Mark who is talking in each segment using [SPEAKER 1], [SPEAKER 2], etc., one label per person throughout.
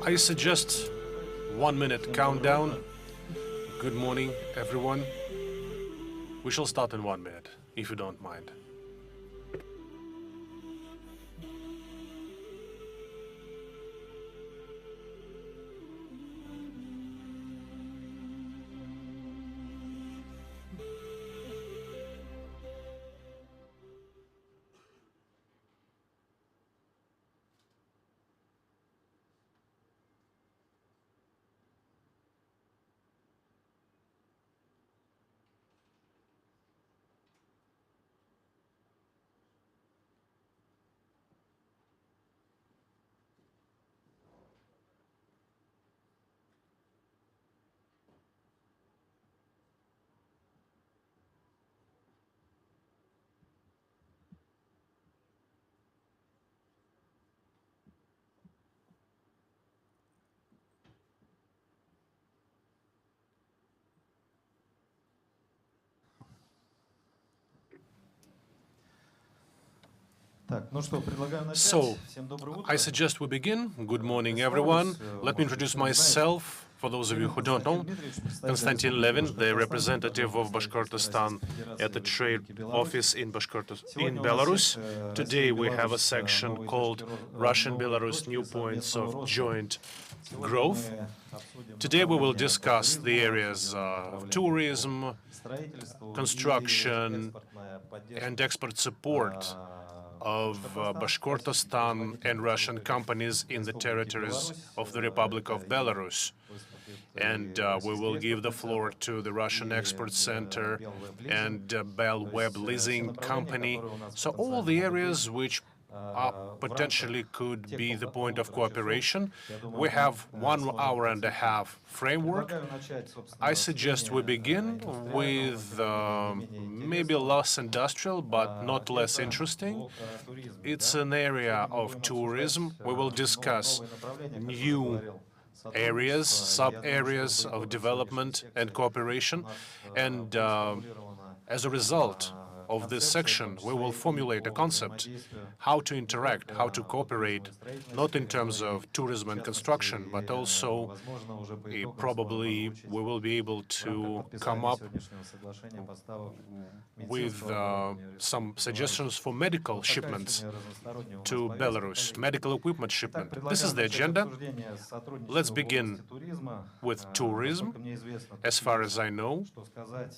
[SPEAKER 1] I suggest 1 minute countdown. Good morning, everyone. We shall start in 1 minute, if you don't mind. So, I suggest we begin. Good morning, everyone. Let me introduce myself. For those of you who don't know, Konstantin Levin, the representative of Bashkortostan at the trade office in Belarus. Today we have a section called Russian-Belarus New Points of Joint Growth. Today we will discuss the areas of tourism, construction, and export support of Bashkortostan and Russian companies in the territories of the Republic of Belarus. And we will give the floor to the Russian Export Center and Bell Web Leasing Company. So all the areas which potentially could be the point of cooperation. We have 1 hour and a half framework. I suggest we begin with maybe less industrial, but not less interesting. It's an area of tourism. We will discuss new areas, sub-areas of development and cooperation. And as a result of this section, we will formulate a concept, how to interact, how to cooperate, not in terms of tourism and construction, but also probably we will be able to come up with some suggestions for medical shipments to Belarus, medical equipment shipment. This is the agenda. Let's begin with tourism. As far as I know,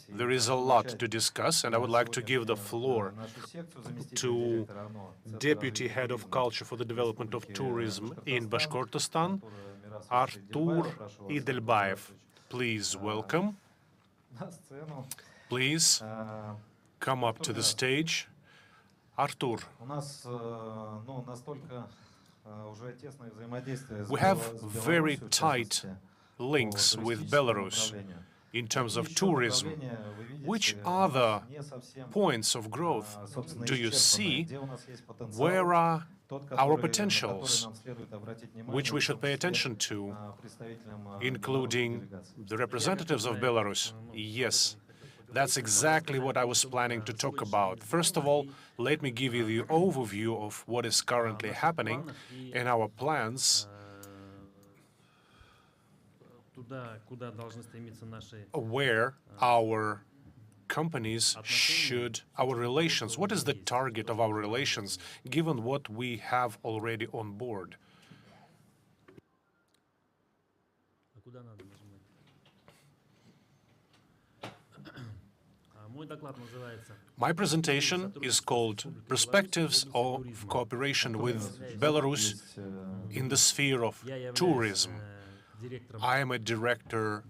[SPEAKER 1] there is a lot to discuss, and I would like to give the floor to Deputy Head of Culture for the Development of Tourism in Bashkortostan, Artur Idelbaev. Please welcome. Please come up to the stage. Artur. We have very tight links with Belarus in terms of tourism. Which other points of growth do you see? Where are our potentials, which we should pay attention to, including the representatives of Belarus? Yes, that's exactly what I was planning to talk about. First of all, let me give you the overview of what is currently happening and our plans, where our companies should, our relations, what is the target of our relations, given what we have already on board? My presentation is called Perspectives of Cooperation with Belarus in the Sphere of Tourism. I am a director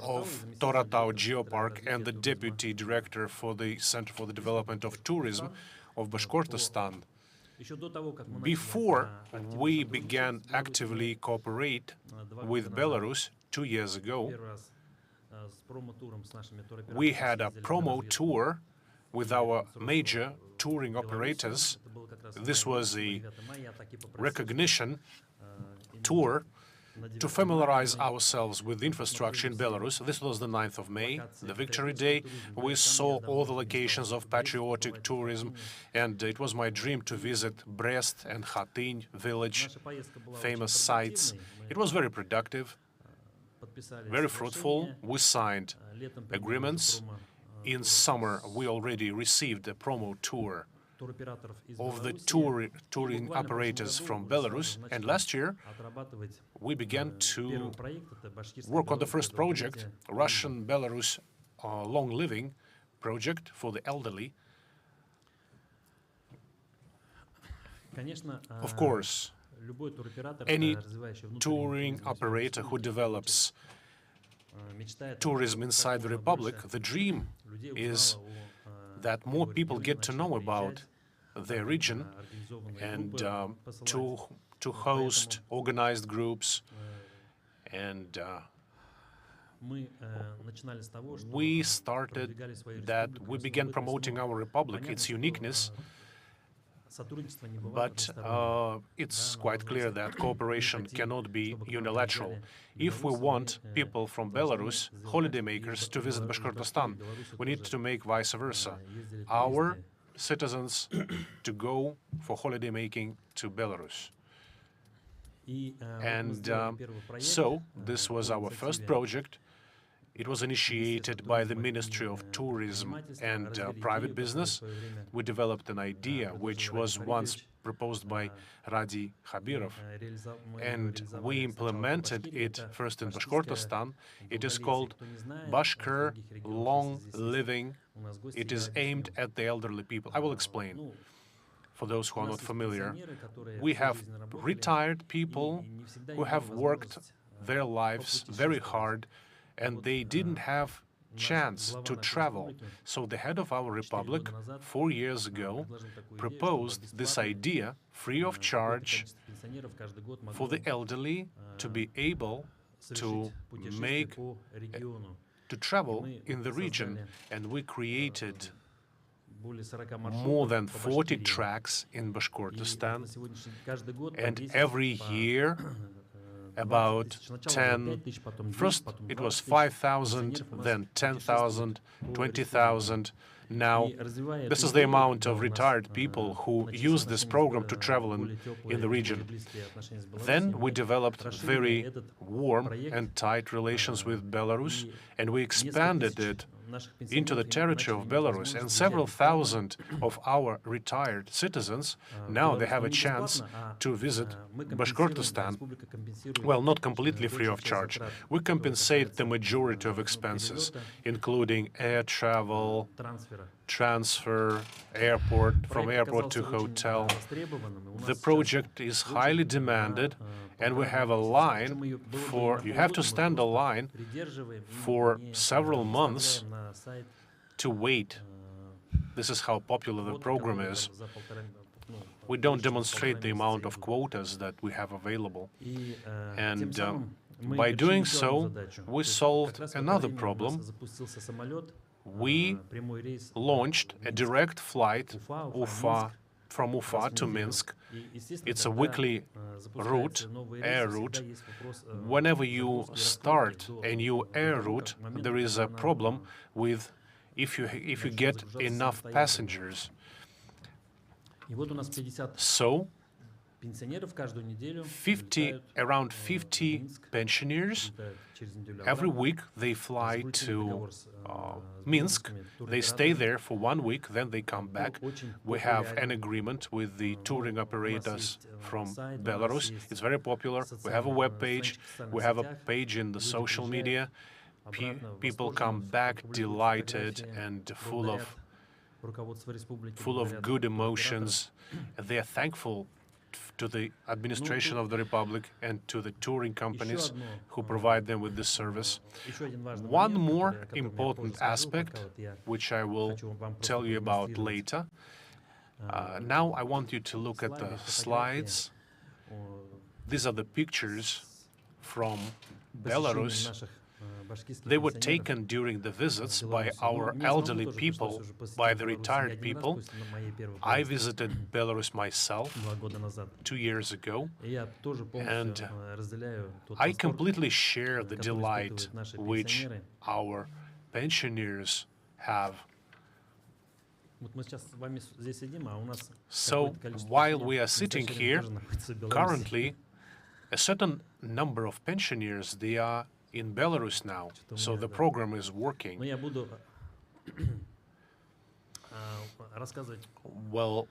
[SPEAKER 1] of Toratau Geopark and the deputy director for the Center for the Development of Tourism of Bashkortostan. Before we began actively cooperate with Belarus 2 years ago, we had a promo tour with our major touring operators. This was a recognition tour to familiarize ourselves with the infrastructure in Belarus. This was the 9th of May, the Victory Day. We saw all the locations of patriotic tourism, and it was my dream to visit Brest and Khatyn village, famous sites. It was very productive, very fruitful. We signed agreements. In summer, we already received a promo tour of the touring operators from Belarus, and last year we began to work on the first project, Russian-Belarus long living project for the elderly. Of course, any touring operator who develops tourism inside the Republic, the dream is that more people get to know about their region and to host organized groups. And we started that we began promoting our Republic, its uniqueness. But it's quite clear that cooperation cannot be unilateral. If we want people from Belarus, holidaymakers, to visit Bashkortostan, we need to make vice versa. Our citizens to go for holidaymaking to Belarus. And so this was our first project. It was initiated by the Ministry of Tourism and Private Business. We developed an idea which was once proposed by Radi Khabirov, and we implemented it first in Bashkortostan. It is called Bashkir Long Living. It is aimed at the elderly people. I will explain for those who are not familiar. We have retired people who have worked their lives very hard, and they didn't have chance to travel. So the head of our republic 4 years ago proposed this idea, free of charge, for the elderly to be able to travel in the region. And we created more than 40 tracks in Bashkortostan, and every year about 10, first it was 5,000, then 10,000, 20,000. Now, this is the amount of retired people who use this program to travel in the region. Then we developed very warm and tight relations with Belarus, and we expanded it into the territory of Belarus, and several thousand of our retired citizens, now they have a chance to visit Bashkortostan. Well, not completely free of charge. We compensate the majority of expenses, including air travel, transfer, from airport to hotel. The project is highly demanded, and we have a line you have to stand a line for several months to wait. This is how popular the program is. We don't demonstrate the amount of quotas that we have available. And by doing so, we solved another problem. We launched a direct flight from Ufa to Minsk. It's a weekly route, air route. Whenever you start a new air route, there is a problem with if you get enough passengers. So, around 50 pensioners, every week they fly to Minsk. They stay there for 1 week, then they come back. We have an agreement with the touring operators from Belarus. It's very popular. We have a web page. We have a page in the social media. People come back delighted and full of good emotions. They are thankful to the administration of the Republic and to the touring companies who provide them with this service. One more important aspect, which I will tell you about later. Now I want you to look at the slides. These are the pictures from Belarus They were taken during the visits by our elderly people, by the retired people. I visited Belarus myself 2 years ago, and I completely share the delight which our pensioners have. So, while we are sitting here, currently, a certain number of pensioners, they are in Belarus now, so the program is working. Well,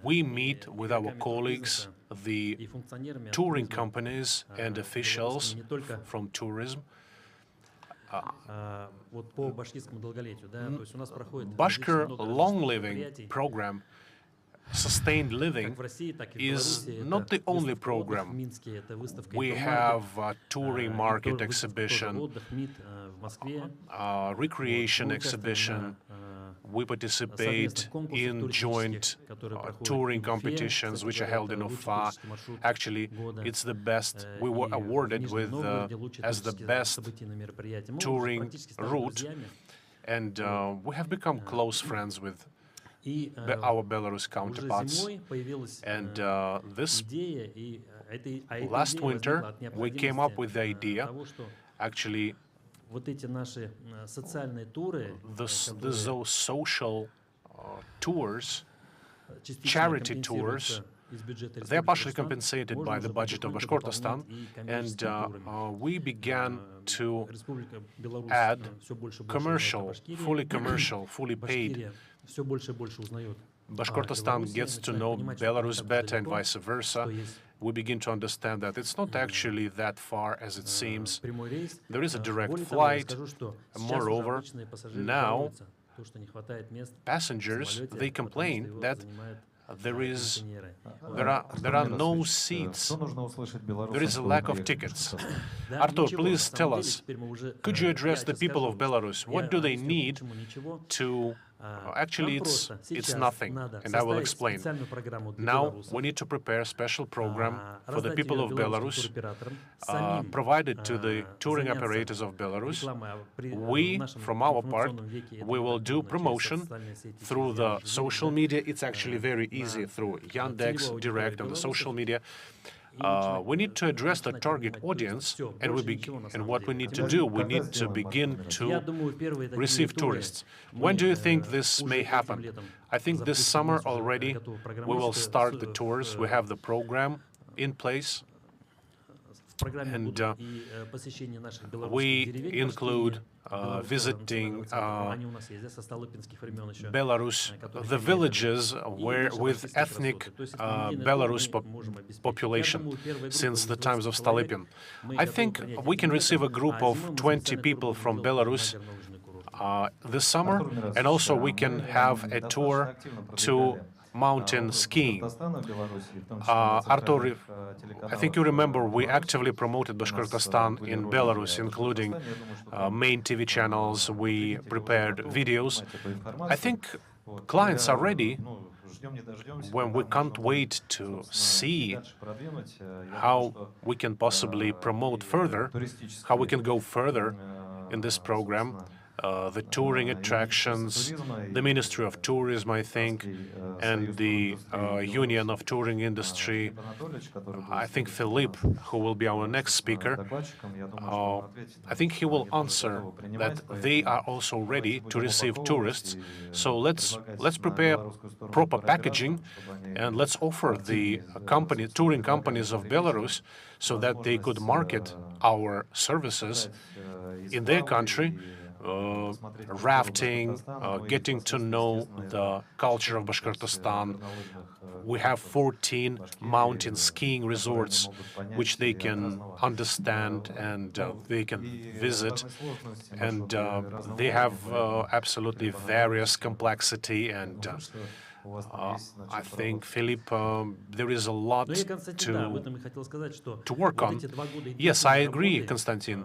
[SPEAKER 1] we meet with our colleagues, the touring companies and officials from tourism. Bashkir Long Living program, sustained living, is not the only program. We have a touring market exhibition, recreation exhibition. We participate in joint touring competitions which are held in Ufa. Actually, it's the best. We were awarded with as the best touring route, and we have become close friends with our Belarus counterparts. And this last winter, we came up with the idea, actually, those social tours, charity tours, they're partially compensated by the budget of Bashkortostan, and we began to add commercial, fully paid. Bashkortostan gets to know Belarus better and vice versa. We begin to understand that it's not actually that far as it seems. There is a direct flight. Moreover, now passengers, they complain that there are no seats. There is a lack of tickets. Artur, please tell us, could you address the people of Belarus? What do they need to... actually, it's nothing, and I will explain. Now, we need to prepare a special program for the people of Belarus, provided to the touring operators of Belarus. We, from our part, we will do promotion through the social media. It's actually very easy through Yandex, Direct, and the social media. We need to address the target audience, and what we need to do, we need to begin to receive tourists. When do you think this may happen? I think this summer already we will start the tours. We have the program in place, and we include visiting Belarus, the villages with ethnic Belarus population since the times of Stolypin. I think we can receive a group of 20 people from Belarus this summer, and also we can have a tour to mountain skiing. Artur, I think you remember we actively promoted Bashkortostan in Belarus, including main TV channels. We prepared videos. I think clients are ready. When we can't wait to see how we can possibly promote further, how we can go further in this program. The touring attractions, the Ministry of Tourism, I think, and the Union of Touring Industry. I think Philippe, who will be our next speaker, I think he will answer that they are also ready to receive tourists. So let's prepare proper packaging, and let's offer the touring companies of Belarus so that they could market our services in their country. Rafting, getting to know the culture of Bashkortostan. We have 14 mountain skiing resorts which they can understand and they can visit, and they have absolutely various complexity, and I think, Philippe, there is a lot to work on. Yes, I agree, Konstantin.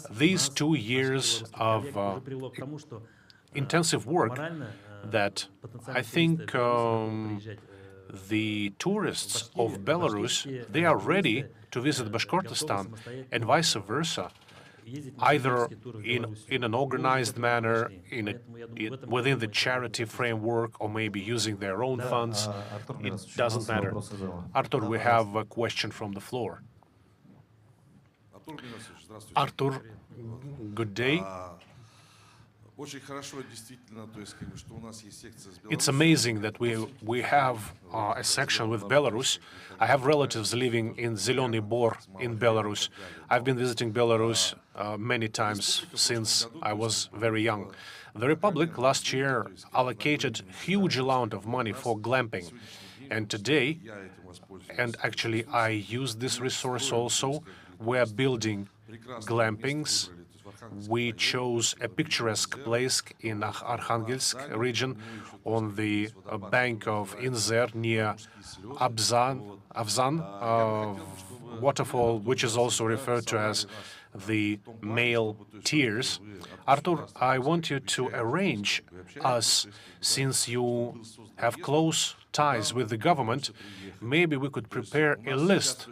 [SPEAKER 1] These 2 years of intensive work that I think the tourists of Belarus, they are ready to visit Bashkortostan, and vice versa, either in an organized manner, within the charity framework, or maybe using their own funds. It doesn't matter. Artur, we have a question from the floor. Artur, good day. It's amazing that we have a section with Belarus. I have relatives living in Zelený Bor in Belarus. I've been visiting Belarus many times since I was very young. The Republic last year allocated huge amount of money for glamping. And today, and actually I use this resource also, we're building glampings. We chose a picturesque place in Arkhangelsk region on the bank of Inzer near Avzan waterfall, which is also referred to as the male tears. Artur, I want you to arrange us, since you have close ties with the government, maybe we could prepare a list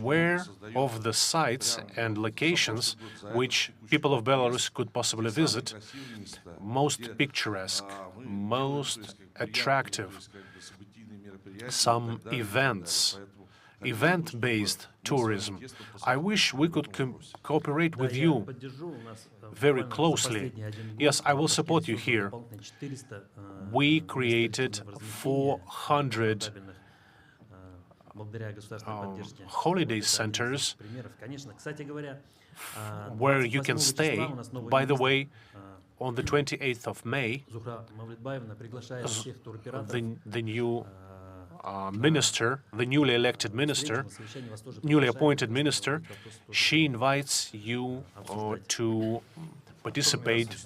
[SPEAKER 1] where of the sites and locations which people of Belarus could possibly visit, most picturesque, most attractive, some event-based tourism. I wish we could cooperate with you very closely. Yes, I will support you here. We created 400 holiday centers where you can stay. By the way, on the 28th of May, the new minister, the newly elected minister, newly appointed minister, she invites you to participate.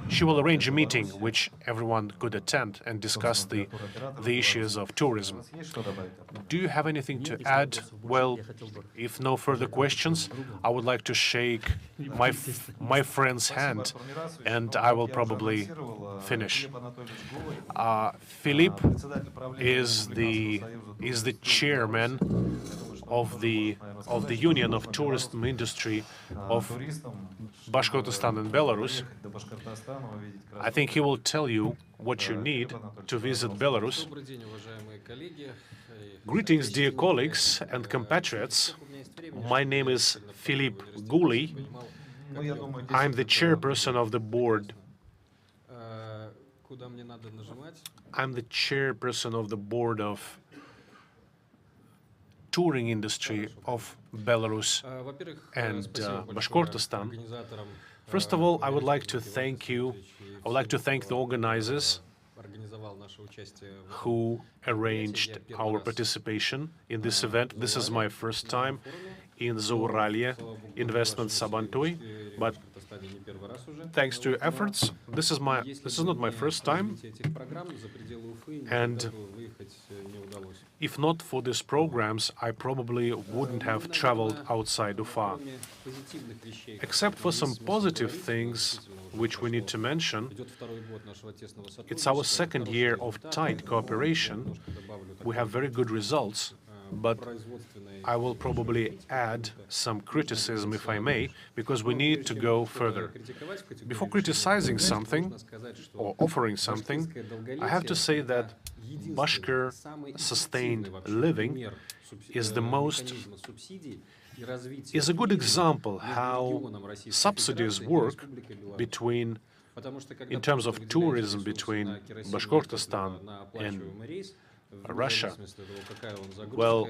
[SPEAKER 1] She will arrange a meeting which everyone could attend and discuss the issues of tourism. Do you have anything to add? Well, if no further questions, I would like to shake my friend's hand, and I will probably finish. Philip is the chairman of the Union of Tourism Industry of Bashkortostan and Belarus. I think he will tell you what you need to visit Belarus. Greetings, dear colleagues and compatriots. My name is Philip Guli. I'm the chairperson of the board. I'm the chairperson of the board of touring industry of Belarus and Bashkortostan. First of all, I would like to thank you. I would like to thank the organizers who arranged our participation in this event. This is my first time in Zauralye investment Sabantuy, but thanks to your efforts, this is not my first time. And if not for these programs, I probably wouldn't have traveled outside Ufa. Except for some positive things which we need to mention, it's our second year of tight cooperation. We have very good results, but I will probably add some criticism, if I may, because we need to go further. Before criticizing something or offering something, I have to say that Bashkir sustained living is a good example how subsidies work in terms of tourism between Bashkortostan and Russia. Well,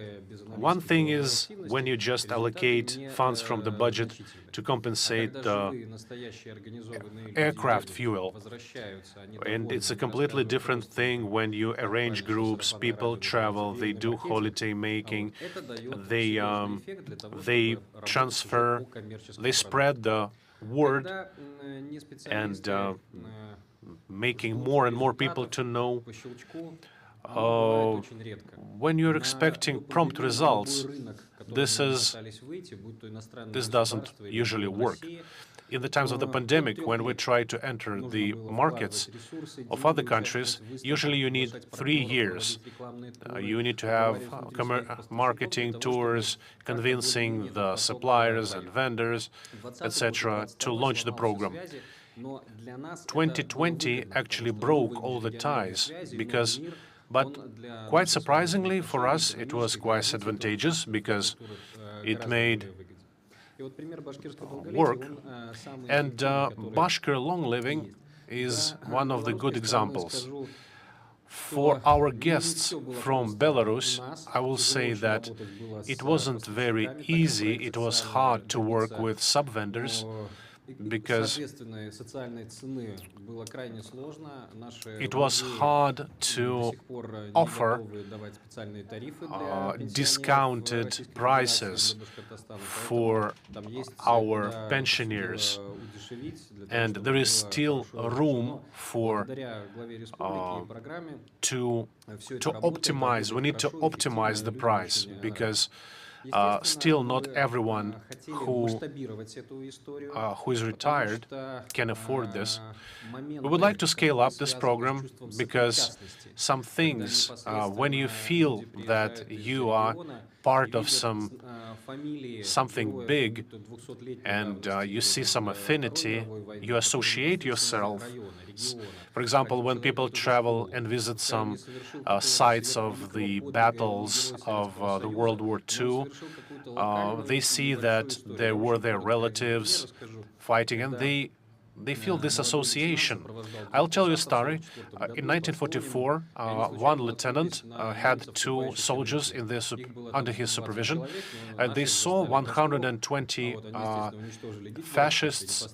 [SPEAKER 1] one thing is when you just allocate funds from the budget to compensate the aircraft fuel. And it's a completely different thing when you arrange groups, people travel, they do holiday making, they transfer, they spread the word and making more and more people to know. when you're expecting prompt results, this doesn't usually work. In the times of the pandemic, when we try to enter the markets of other countries, usually you need 3 years. You need to have marketing tours, convincing the suppliers and vendors, etc., to launch the program. 2020 actually broke all the ties but quite surprisingly for us, it was quite advantageous because it made work. And Bashkir long living is one of the good examples. For our guests from Belarus, I will say that it wasn't very easy. It was hard to work with sub-vendors because it was hard to offer discounted prices for our pensioners. And there is still room for to optimize. We need to optimize the price because still not everyone who is retired can afford this. We would like to scale up this program because some things, when you feel that you are part of something big and you see some affinity, you associate yourself. For example, when people travel and visit some sites of the battles of the World War II, they see that there were their relatives fighting, and they feel this association. I'll tell you a story. In 1944, one lieutenant had 2 soldiers under his supervision, and they saw 120 fascists,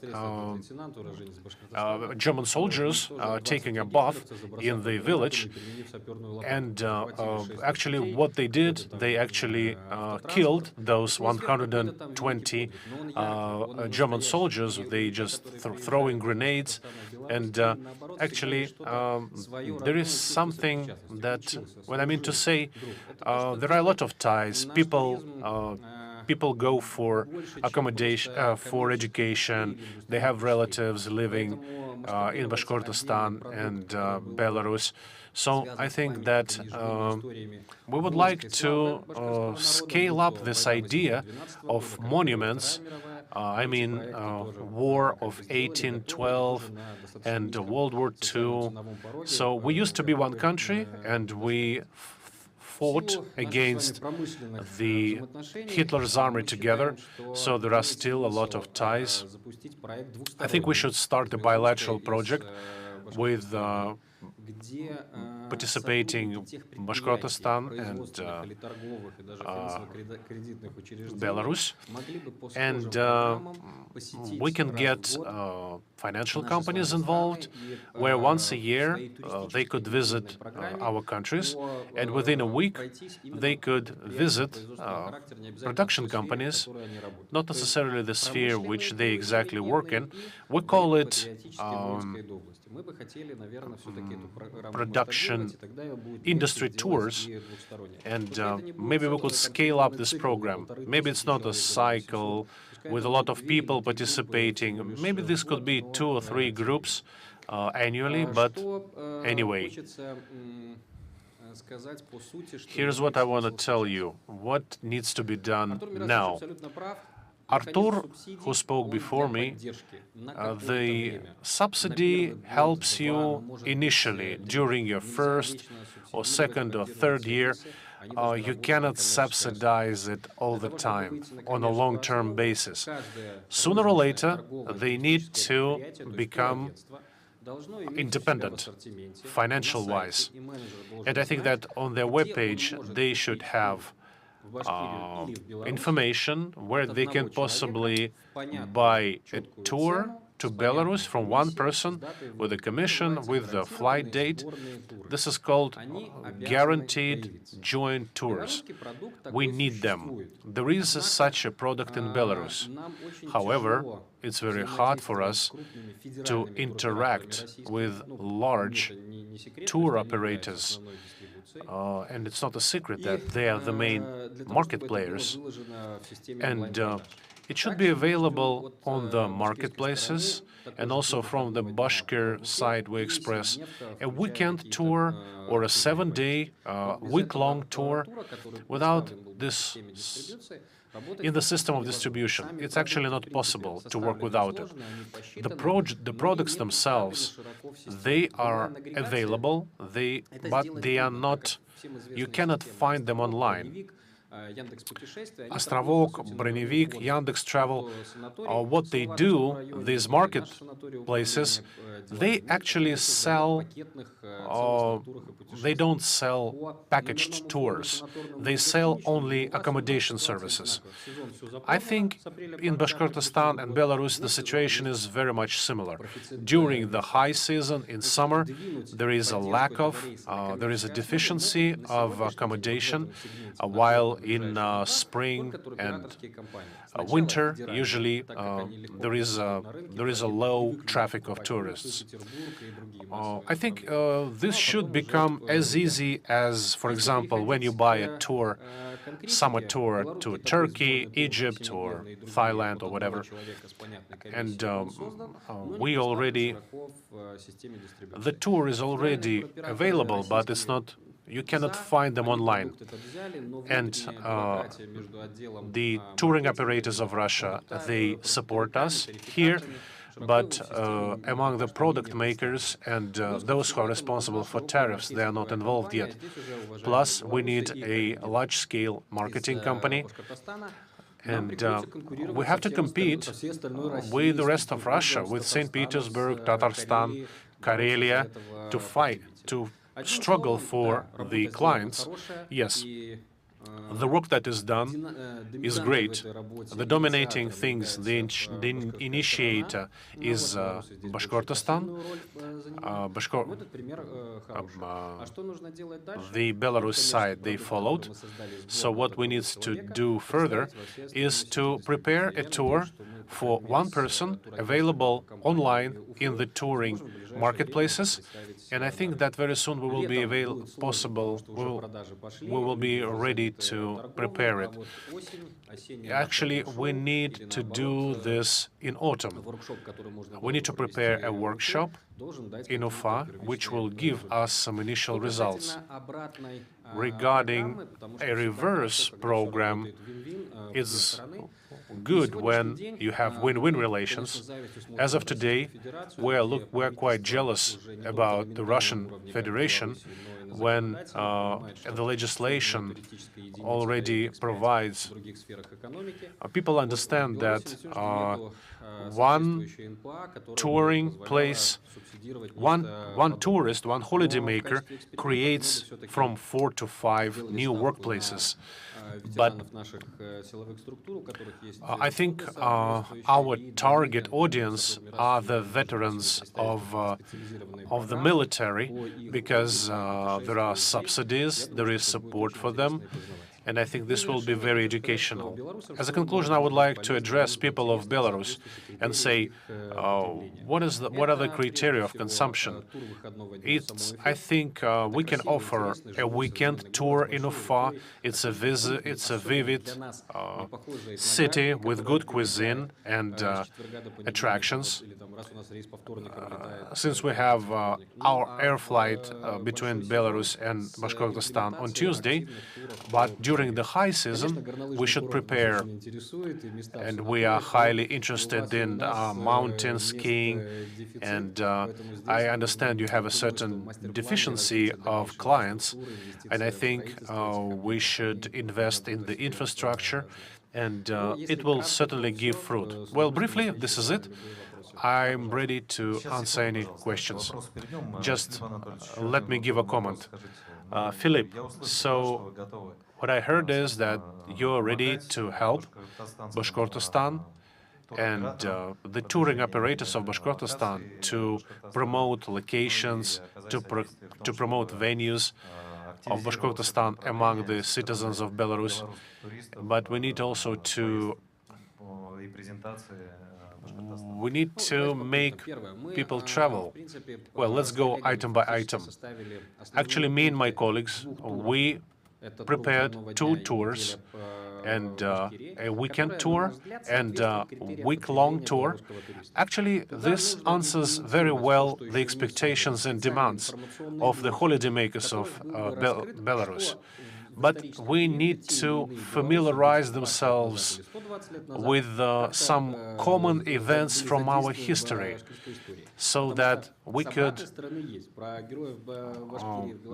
[SPEAKER 1] German soldiers, taking a bath in the village. And actually, what they did, they actually killed those 120 German soldiers. They just throwing grenades. And actually, there is something that, what I mean to say, there are a lot of ties. People go for accommodation, for education. They have relatives living in Bashkortostan and Belarus. So I think that we would like to scale up this idea of monuments. I mean, War of 1812 and World War II. So we used to be one country, and we fought against the Hitler's army together, so there are still a lot of ties. I think we should start a bilateral project with participating Bashkortostan and Belarus, and we can get financial companies involved, where once a year they could visit our countries, and within a week they could visit production companies, not necessarily the sphere which they exactly work in. We call it production industry tours, and maybe we could scale up this program. Maybe it's not a cycle with a lot of people participating. Maybe this could be 2 or 3 groups annually, but anyway. Here's what I want to tell you, what needs to be done now. Artur, who spoke before me, the subsidy helps you initially during your first or second or third year. You cannot subsidize it all the time on a long-term basis. Sooner or later, they need to become independent, financial-wise. And I think that on their webpage, they should have information where they can possibly buy a tour to Belarus from one person with a commission, with the flight date. This is called guaranteed joint tours. We need them. There is such a product in Belarus. However, it's very hard for us to interact with large tour operators. And it's not a secret that they are the main market players. And it should be available on the marketplaces, and also from the Bashkir side we express a weekend tour or a 7-day, week-long tour without this in the system of distribution. It's actually not possible to work without it. The products themselves, they are available, but they are not, you cannot find them online. Островок, Броневик, Yandex Travel, what they do, these marketplaces, they actually sell, they don't sell packaged tours. They sell only accommodation services. I think in Bashkortostan and Belarus, the situation is very much similar. During the high season, in summer, there is a lack of, there is a deficiency of accommodation, while in spring and winter, usually there is a low traffic of tourists. I think this should become as easy as, for example, when you buy a tour, summer tour to Turkey, Egypt, or Thailand, or whatever. And we already, the tour is already available, but it's not, you cannot find them online. And the touring operators of Russia, they support us here, but among the product makers and those who are responsible for tariffs, they are not involved yet. Plus, we need a large-scale marketing company, and we have to compete with the rest of Russia, with St. Petersburg, Tatarstan, Karelia, to fight, to struggle for the clients. Yes, the work that is done is great. The dominating things, the initiator is Bashkortostan. The Belarus side, they followed. So what we need to do further is to prepare a tour for one person available online in the touring marketplaces. And I think that very soon we will be we will be ready to prepare it. Actually, we need to do this in autumn. We need to prepare a workshop in Ufa, which will give us some initial results. Regarding a reverse program, it's good when you have win-win relations. As of today, we're quite jealous about the Russian Federation when the legislation already provides. People understand that one touring place, one tourist, one holidaymaker creates from 4 to 5 new workplaces. But I think our target audience are the veterans of the military, because there are subsidies, there is support for them, and I think this will be very educational. As a conclusion, I would like to address people of Belarus and say, what are the criteria of consumption? I think we can offer a weekend tour in Ufa. It's a vivid city with good cuisine and attractions. Since we have our air flight between Belarus and Bashkortostan on Tuesday, but during the high season, we should prepare, and we are highly interested in mountain skiing, and I understand you have a certain deficiency of clients, and I think we should invest in the infrastructure, and it will certainly give fruit. Well, briefly, this is it. I'm ready to answer any questions. Just let me give a comment. Philip, so what I heard is that you're ready to help Bashkortostan and the touring operators of Bashkortostan to promote locations, to promote venues of Bashkortostan among the citizens of Belarus. But we need also to make people travel. Well, let's go item by item. Actually, me and my colleagues, we prepared 2 tours, and a weekend tour and a week-long tour. Actually, this answers very well the expectations and demands of the holidaymakers of Belarus. But we need to familiarize themselves with some common events from our history, so that we could,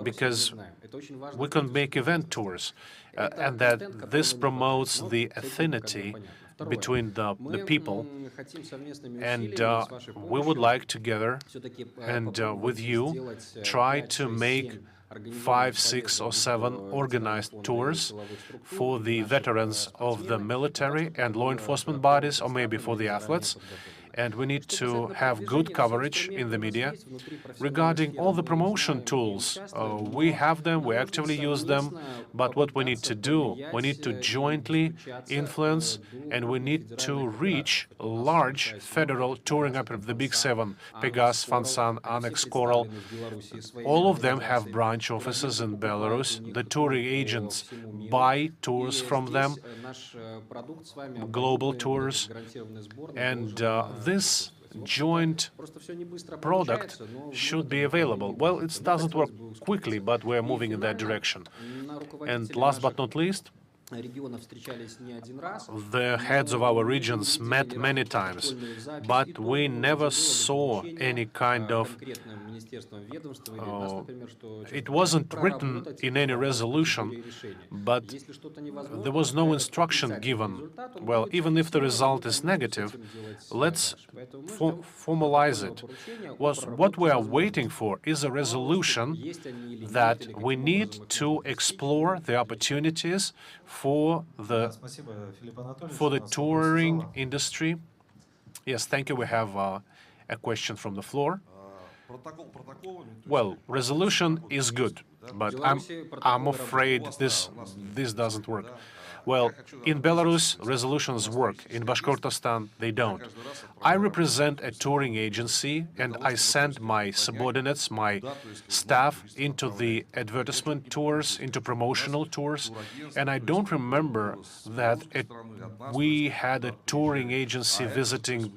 [SPEAKER 1] because we can make event tours, and that this promotes the affinity between the people. And we would like together and with you try to make 5, 6, or 7 organized tours for the veterans of the military and law enforcement bodies, or maybe for the athletes. And we need to have good coverage in the media regarding all the promotion tools. We have them, we actively use them, but what we need to do, we need to jointly influence, and we need to reach large federal touring operators, the big 7, Pegas, Fansan, Annex, Coral. All of them have branch offices in Belarus. The touring agents buy tours from them, global tours, and this joint product should be available. Well, it doesn't work quickly, but we're moving in that direction. And last but not least, the heads of our regions met many times, but we never saw any kind of it wasn't written in any resolution, but there was no instruction given. Well, even if the result is negative, let's formalize it. What we are waiting for is a resolution that we need to explore the opportunities for the touring industry. Yes, thank you. We have a question from the floor. Well, resolution is good, but I'm afraid this doesn't work. Well, in Belarus, resolutions work. In Bashkortostan, they don't. I represent a touring agency, and I send my subordinates, my staff, into the advertisement tours, into promotional tours, and I don't remember that we had a touring agency visiting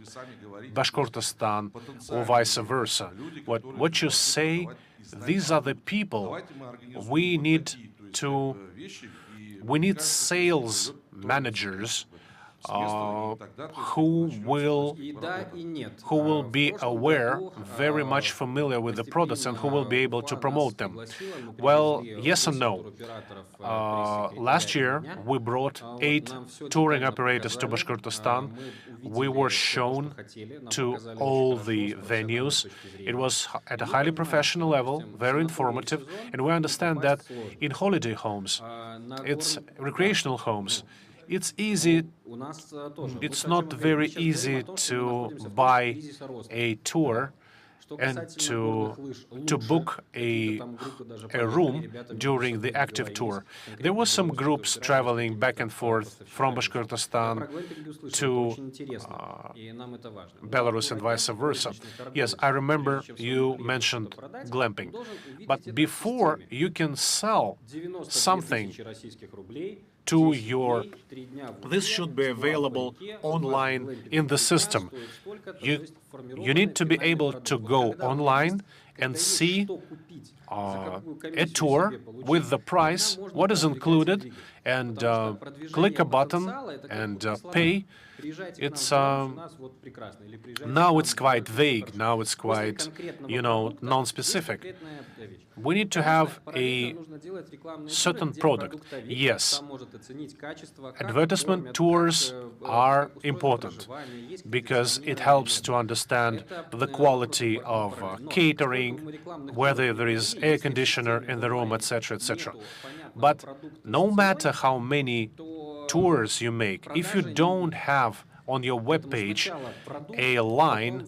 [SPEAKER 1] Bashkortostan or vice versa. What you say, these are the people. We need sales managers who will be aware, very much familiar with the products, and who will be able to promote them. Well, yes and no. Last year, we brought 8 touring operators to Bashkortostan. We were shown to all the venues. It was at a highly professional level, very informative, and we understand that in holiday homes, it's recreational homes, it's not very easy to buy a tour and to book a room during the active tour. There were some groups traveling back and forth from Bashkortostan to Belarus and vice versa. Yes, I remember you mentioned glamping. But before you can sell something to this should be available online in the system. You need to be able to go online and see a tour with the price, what is included, and click a button and pay. It's now it's quite vague. Now it's quite, non-specific. We need to have a certain product. Yes, advertisement tours are important because it helps to understand the quality of catering, whether there is air conditioner in the room, etc., etc. But no matter how many tours you make, if you don't have on your web page a line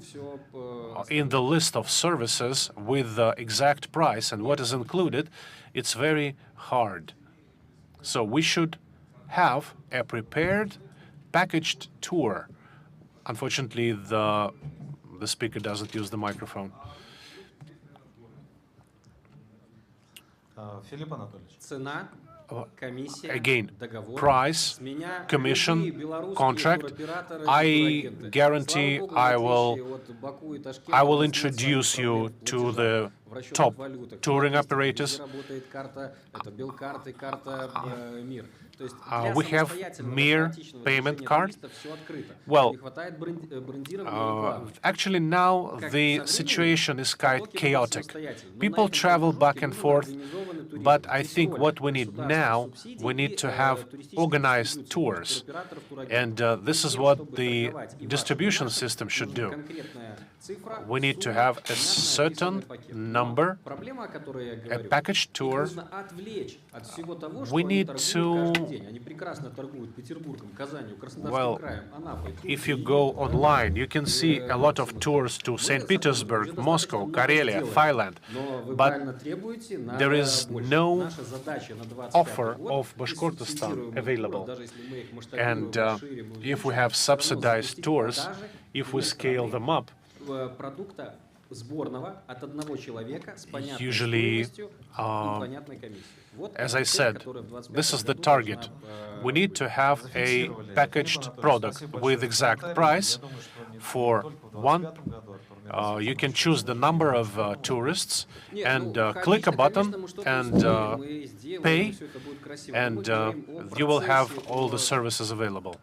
[SPEAKER 1] in the list of services with the exact price and what is included, it's very hard. So we should have a prepared, packaged tour. Unfortunately, the speaker doesn't use the microphone. Again, price, commission, contract. I guarantee I will introduce you to the top touring operators. We have mere payment card. Well, actually now the situation is quite chaotic. People travel back and forth, but I think what we need now, we need to have organized tours. And this is what the distribution system should do. We need to have a certain number, a packaged tour. We need to, well, if you go online, you can see a lot of tours to St. Petersburg, Moscow, Karelia, Thailand, but there is no offer of Bashkortostan available. And if we have subsidized tours, if we scale them up, usually, as I said, this is the target. We need to have a packaged product with exact price for one. You can choose the number of tourists and click a button and pay, and you will have all the services available.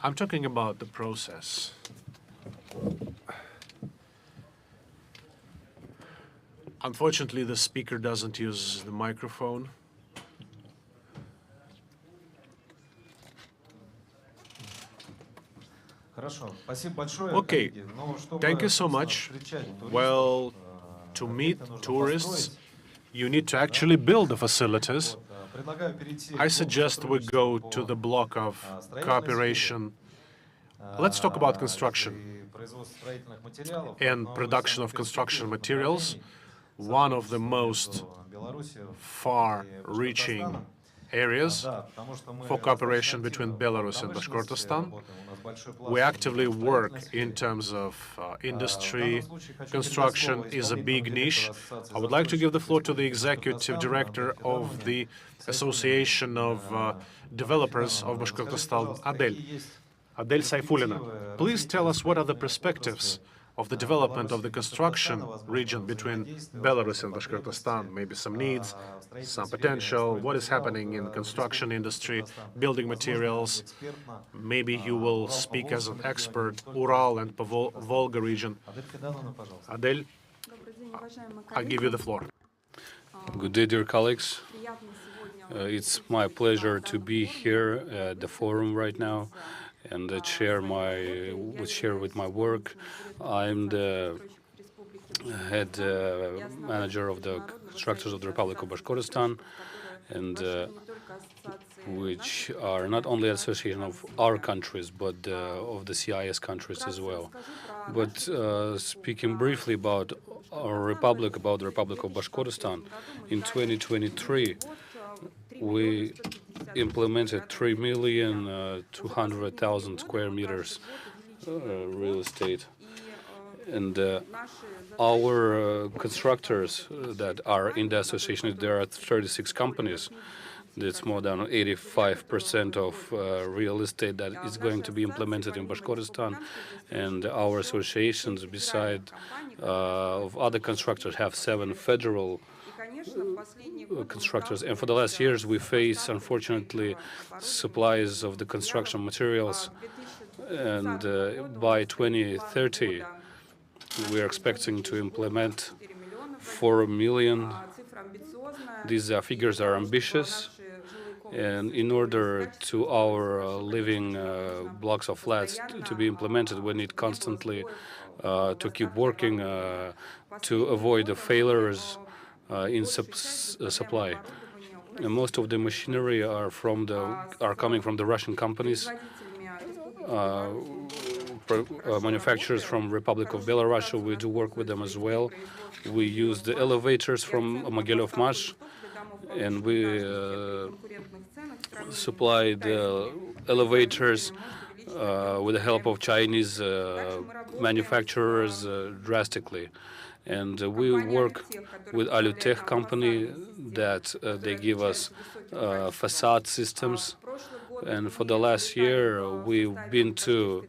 [SPEAKER 1] I'm talking about the process. Unfortunately, the speaker doesn't use the microphone. Okay, thank you so much. Well, to meet tourists, you need to actually build the facilities. I suggest we go to the block of cooperation. Let's talk about construction and production of construction materials. One of the most far-reaching areas for cooperation between Belarus and Bashkortostan. We actively work in terms of industry. Construction is a big niche. I would like to give the floor to the executive director of the Association of Developers of Bashkortostan, Adel Saifulina. Please tell us what are the perspectives of the development of the construction region between Belarus and Bashkortostan, maybe some needs, some potential, what is happening in the construction industry, building materials. Maybe you will speak as an expert, Ural and Volga region. Adel, I give you the floor.
[SPEAKER 2] Good day, dear colleagues. It's my pleasure to be here at the forum right now and share with my work. I'm the head manager of the Constructors of the Republic of Bashkortostan, and which are not only an association of our countries, but of the CIS countries as well. But speaking briefly about our republic, about the Republic of Bashkortostan, in 2023, we implemented 3,200,000 square meters real estate. And our constructors that are in the association, there are 36 companies. That's more than 85% of real estate that is going to be implemented in Bashkortostan. And our associations, beside of other constructors, have 7 federal constructors. And for the last years, we face, unfortunately, supplies of the construction materials. And by 2030, we are expecting to implement 4 million. These figures are ambitious. And in order to our living blocks of flats to be implemented, we need constantly to keep working to avoid the failures in supply. And most of the machinery are coming from the Russian companies. manufacturers from Republic of Belarus. We do work with them as well. We use the elevators from Mogilев Mash, and we supply the elevators with the help of Chinese manufacturers drastically. And we work with Alutech company that they give us facade systems. And for the last year, we've been to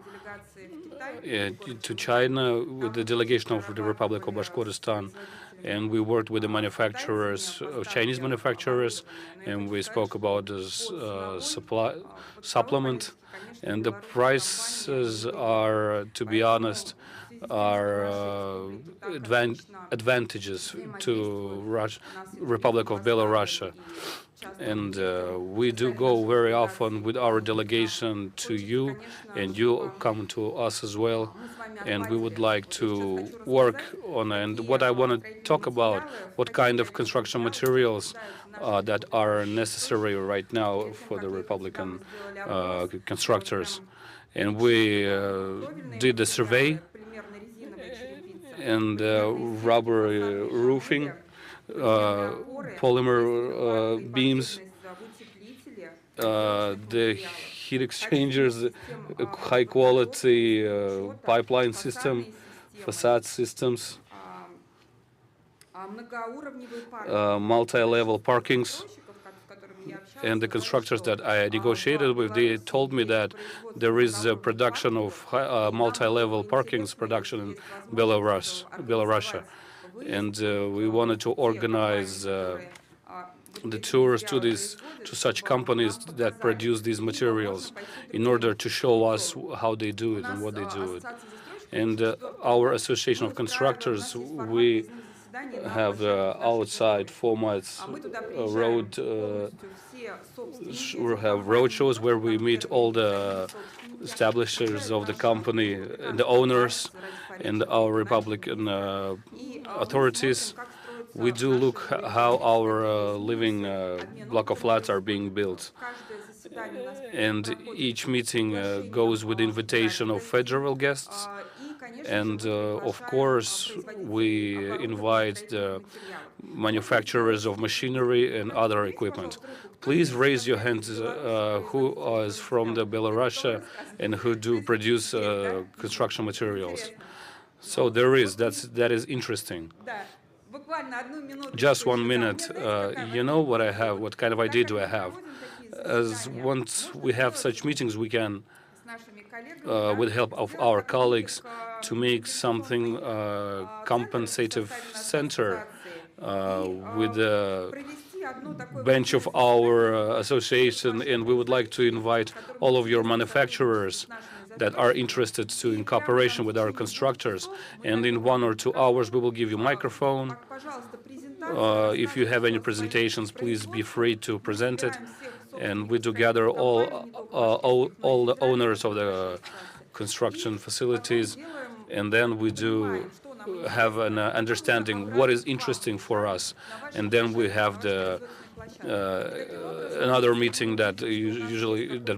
[SPEAKER 2] China with the delegation of the Republic of Bashkortostan, and we worked with the manufacturers, Chinese manufacturers, and we spoke about this supplement. And the prices are, to be honest, are advantages to Republic of Belarus. And we do go very often with our delegation to you, and you come to us as well. And we would like to work on, and what I want to talk about, what kind of construction materials that are necessary right now for the Republican constructors. And we did a survey, and rubber roofing, polymer beams, the heat exchangers, high quality pipeline system, facade systems, multi-level parkings. And the constructors that I negotiated with, they told me that there is a production of multi-level parkings production in Belarus. And we wanted to organize the tours to such companies that produce these materials in order to show us how they do it and what they do it. And our Association of Constructors, we have outside formats, we have road shows where we meet all the establishers of the company, the owners, and our Republican authorities. We do look how our living block of flats are being built. And each meeting goes with invitation of federal guests. And of course, we invite the manufacturers of machinery and other equipment. Please raise your hands who is from the Belarus and who do produce construction materials. So there is, that is interesting. Just 1 minute. You know what I have, what kind of idea do I have? As once we have such meetings, we can, with help of our colleagues, to make something compensative center with the bench of our association, and we would like to invite all of your manufacturers that are interested in cooperation with our constructors. And in 1 or 2 hours, we will give you a microphone. If you have any presentations, please be free to present it. And we do gather all the owners of the construction facilities, and then we do have an understanding what is interesting for us. And then we have the another meeting that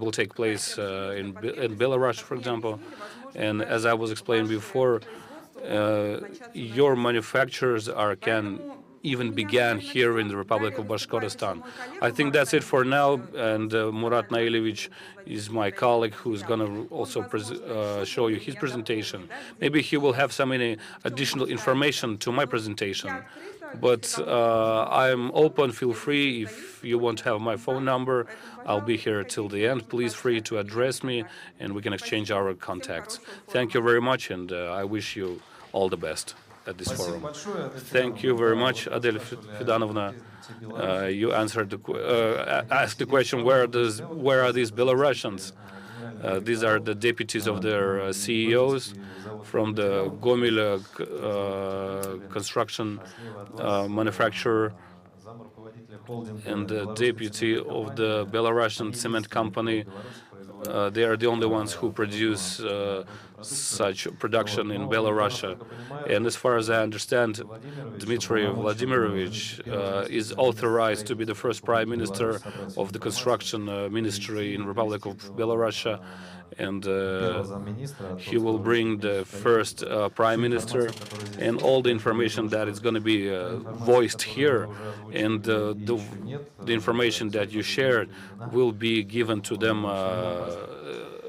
[SPEAKER 2] will take place in Belarus, for example. And as I was explaining before, your manufacturers can even began here in the Republic of Bashkortostan. I think that's it for now, and Murat Nailevich is my colleague who is going to also show you his presentation. Maybe he will have some additional information to my presentation. But I'm open, feel free. If you want to have my phone number, I'll be here till the end. Please free to address me, and we can exchange our contacts. Thank you very much, and I wish you all the best at this forum. Thank you very much, Adel Fidanovna. You answered asked the question, where are these Belarusians? These are the deputies of their CEOs from the Gomel construction manufacturer, and the deputy of the Belarusian cement company. They are the only ones who produce such production in Belarus. And as far as I understand, Dmitry Vladimirovich is authorized to be the first prime minister of the construction ministry in Republic of Belarus. and he will bring the first prime minister, and all the information that is going to be voiced here, and the information that you shared will be given to them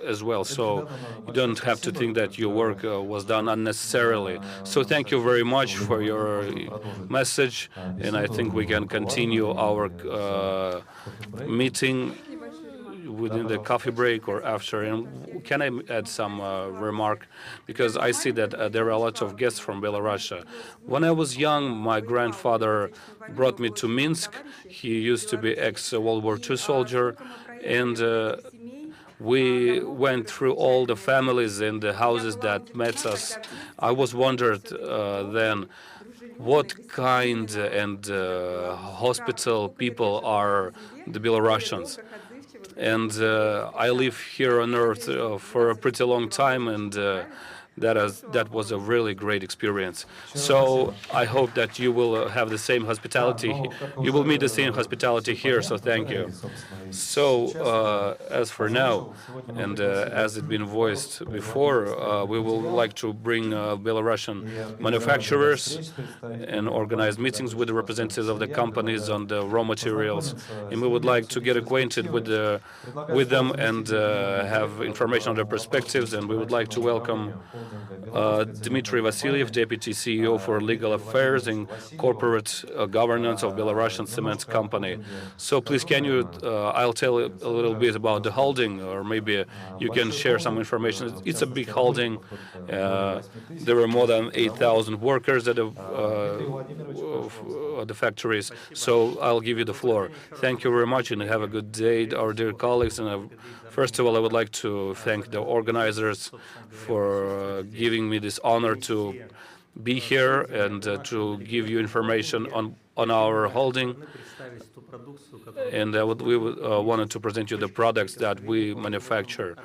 [SPEAKER 2] as well. So you don't have to think that your work was done unnecessarily. So thank you very much for your message, and I think we can continue our meeting within the coffee break or after. And can I add some remark? Because I see that there are a lot of guests from Belarus. When I was young, my grandfather brought me to Minsk. He used to be ex-World War II soldier, and we went through all the families and the houses that met us. I was wondered then what kind and hospital people are the Belarusians. And I live here on Earth for a pretty long time, and that was a really great experience. So I hope that you will have the same hospitality. You will meet the same hospitality here, so thank you. So as for now, and as it's been voiced before, we will like to bring Belarusian manufacturers and organize meetings with the representatives of the companies on the raw materials. And we would like to get acquainted with them and have information on their perspectives. And we would like to welcome Dmitry Vasilyev, Deputy CEO for Legal Affairs and Corporate Governance of Belarusian Cement Company. So please, can you, I'll tell a little bit about the holding, or maybe you can share some information. It's a big holding. There are more than 8,000 workers at the factories. So I'll give you the floor. Thank you very much, and have a good day, our dear colleagues. And first of all, I would like to thank the organizers for giving me this honor to be here and to give you information on our holding. And we wanted to present you the products that we manufacture,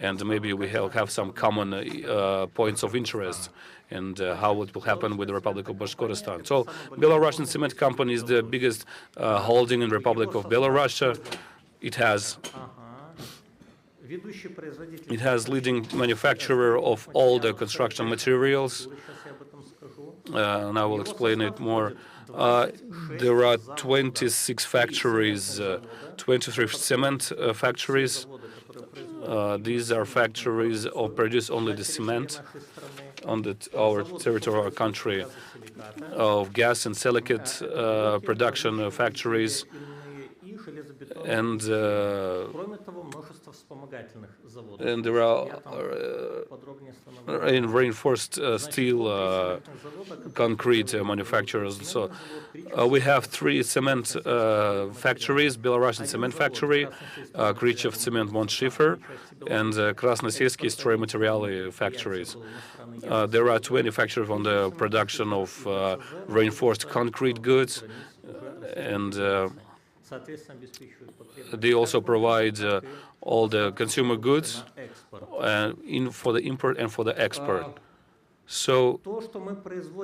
[SPEAKER 2] and maybe we have some common points of interest, and how it will happen with the Republic of Bashkortostan. So Belarusian Cement Company is the biggest holding in the Republic of Belarus. It has leading manufacturer of all the construction materials, and I will explain it more. There are 26 factories, 23 cement factories. These are factories that produce only the cement on our territory, our country, of gas and silicate production factories, and there are in reinforced steel concrete manufacturers. So we have 3 cement factories: Belarusian Cement Factory, Krychev Cement Montschiffer, and Krasnoselsky Stroymaterialy factories. There are 20 factories on the production of reinforced concrete goods, and they also provide all the consumer goods for the import and for the export. So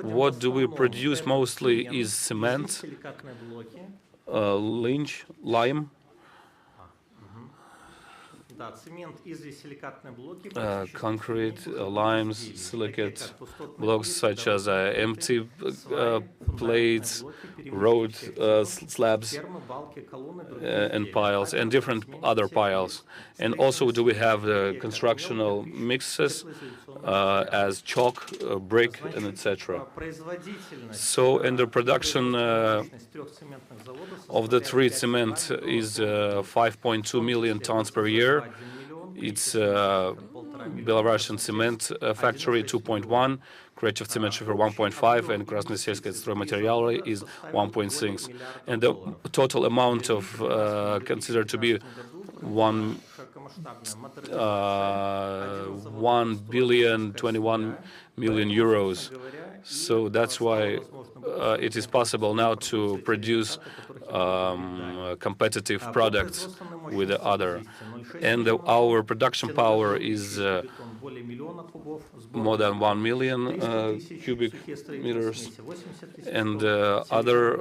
[SPEAKER 2] what do we produce mostly is cement, lime, concrete, limes, silicate blocks such as empty plates, road slabs, and piles, and different other piles. And also do we have the constructional mixes as chalk, brick, and etc. So in the production of the 3 cement is 5.2 million tons per year. It's Belarusian Cement Factory 2.1, Krychev Cement Schiffer 1.5, and Krasnoselsky Stroymaterialy is 1.6. And the total amount of considered to be 1,021,000,000 euros. So that's why it is possible now to produce competitive products with the other. And our production power is more than 1 million cubic meters, and other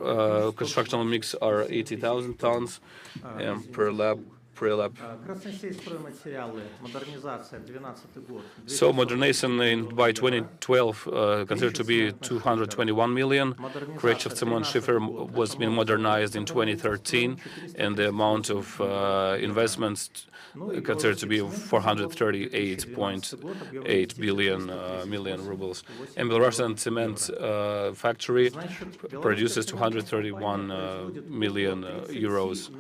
[SPEAKER 2] constructional mix are 80,000 tons per prelab. So modernization by 2012 considered to be 221 million. Krechov Cement Schiffer was being modernized in 2013, and the amount of investments considered to be 438.8 million rubles. And Belarusian cement factory produces 231 million euros.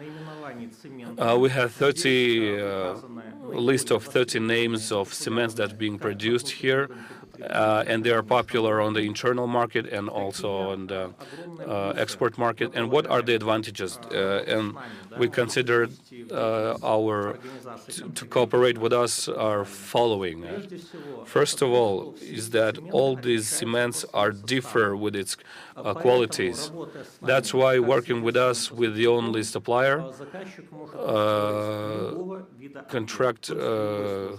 [SPEAKER 2] We have 30 list of 30 names of cements that are being produced here, and they are popular on the internal market and also on the export market. And what are the advantages? And we consider to cooperate with us are following. First of all, is that all these cements are differ with its qualities. That's why working with us, with the only supplier,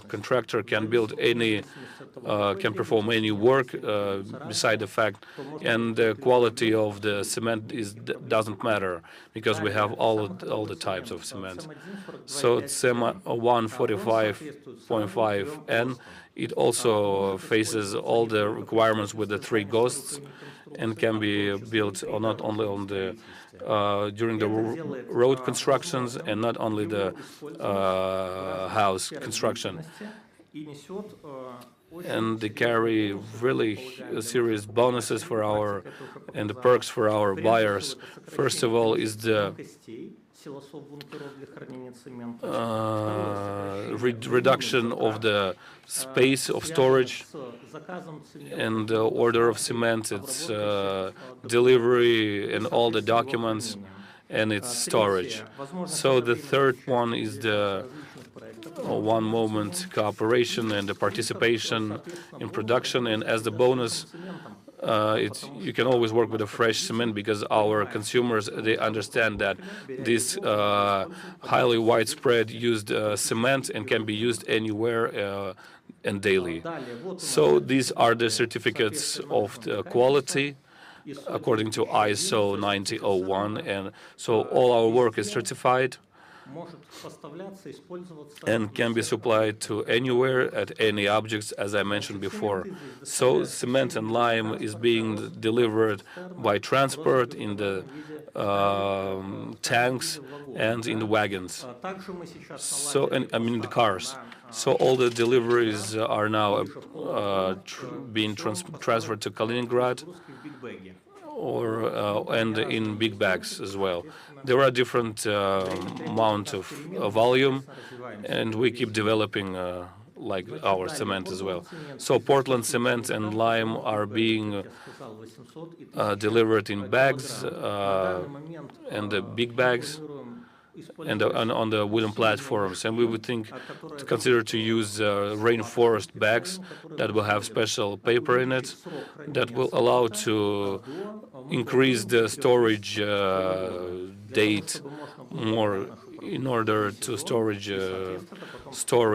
[SPEAKER 2] contractor can build any, can perform any work beside the fact, and the quality of the cement doesn't matter because we have all the types of cement. So CEMA 145.5N, it also faces all the requirements with the 3 ghosts and can be built not only on the during the road constructions and not only the house construction. And they carry really serious bonuses for our and the perks for our buyers. First of all is the reduction of the space of storage and the order of cement, its delivery and all the documents and its storage. So the third one is the one-moment cooperation and the participation in production. And as the bonus, you can always work with a fresh cement because our consumers, they understand that this highly widespread used cement and can be used anywhere and daily. So these are the certificates of the quality according to ISO 9001, and so all our work is certified and can be supplied to anywhere at any objects, as I mentioned before. So cement and lime is being delivered by transport in the tanks and in the wagons. So, and I mean the cars. So all the deliveries are now being transferred to Kaliningrad, and in big bags as well. There are different amount of volume, and we keep developing like our cement as well. So Portland cement and lime are being delivered in bags and the big bags and on the wooden platforms, and we would consider to use rainforest bags that will have special paper in it that will allow to increase the storage date more in order to store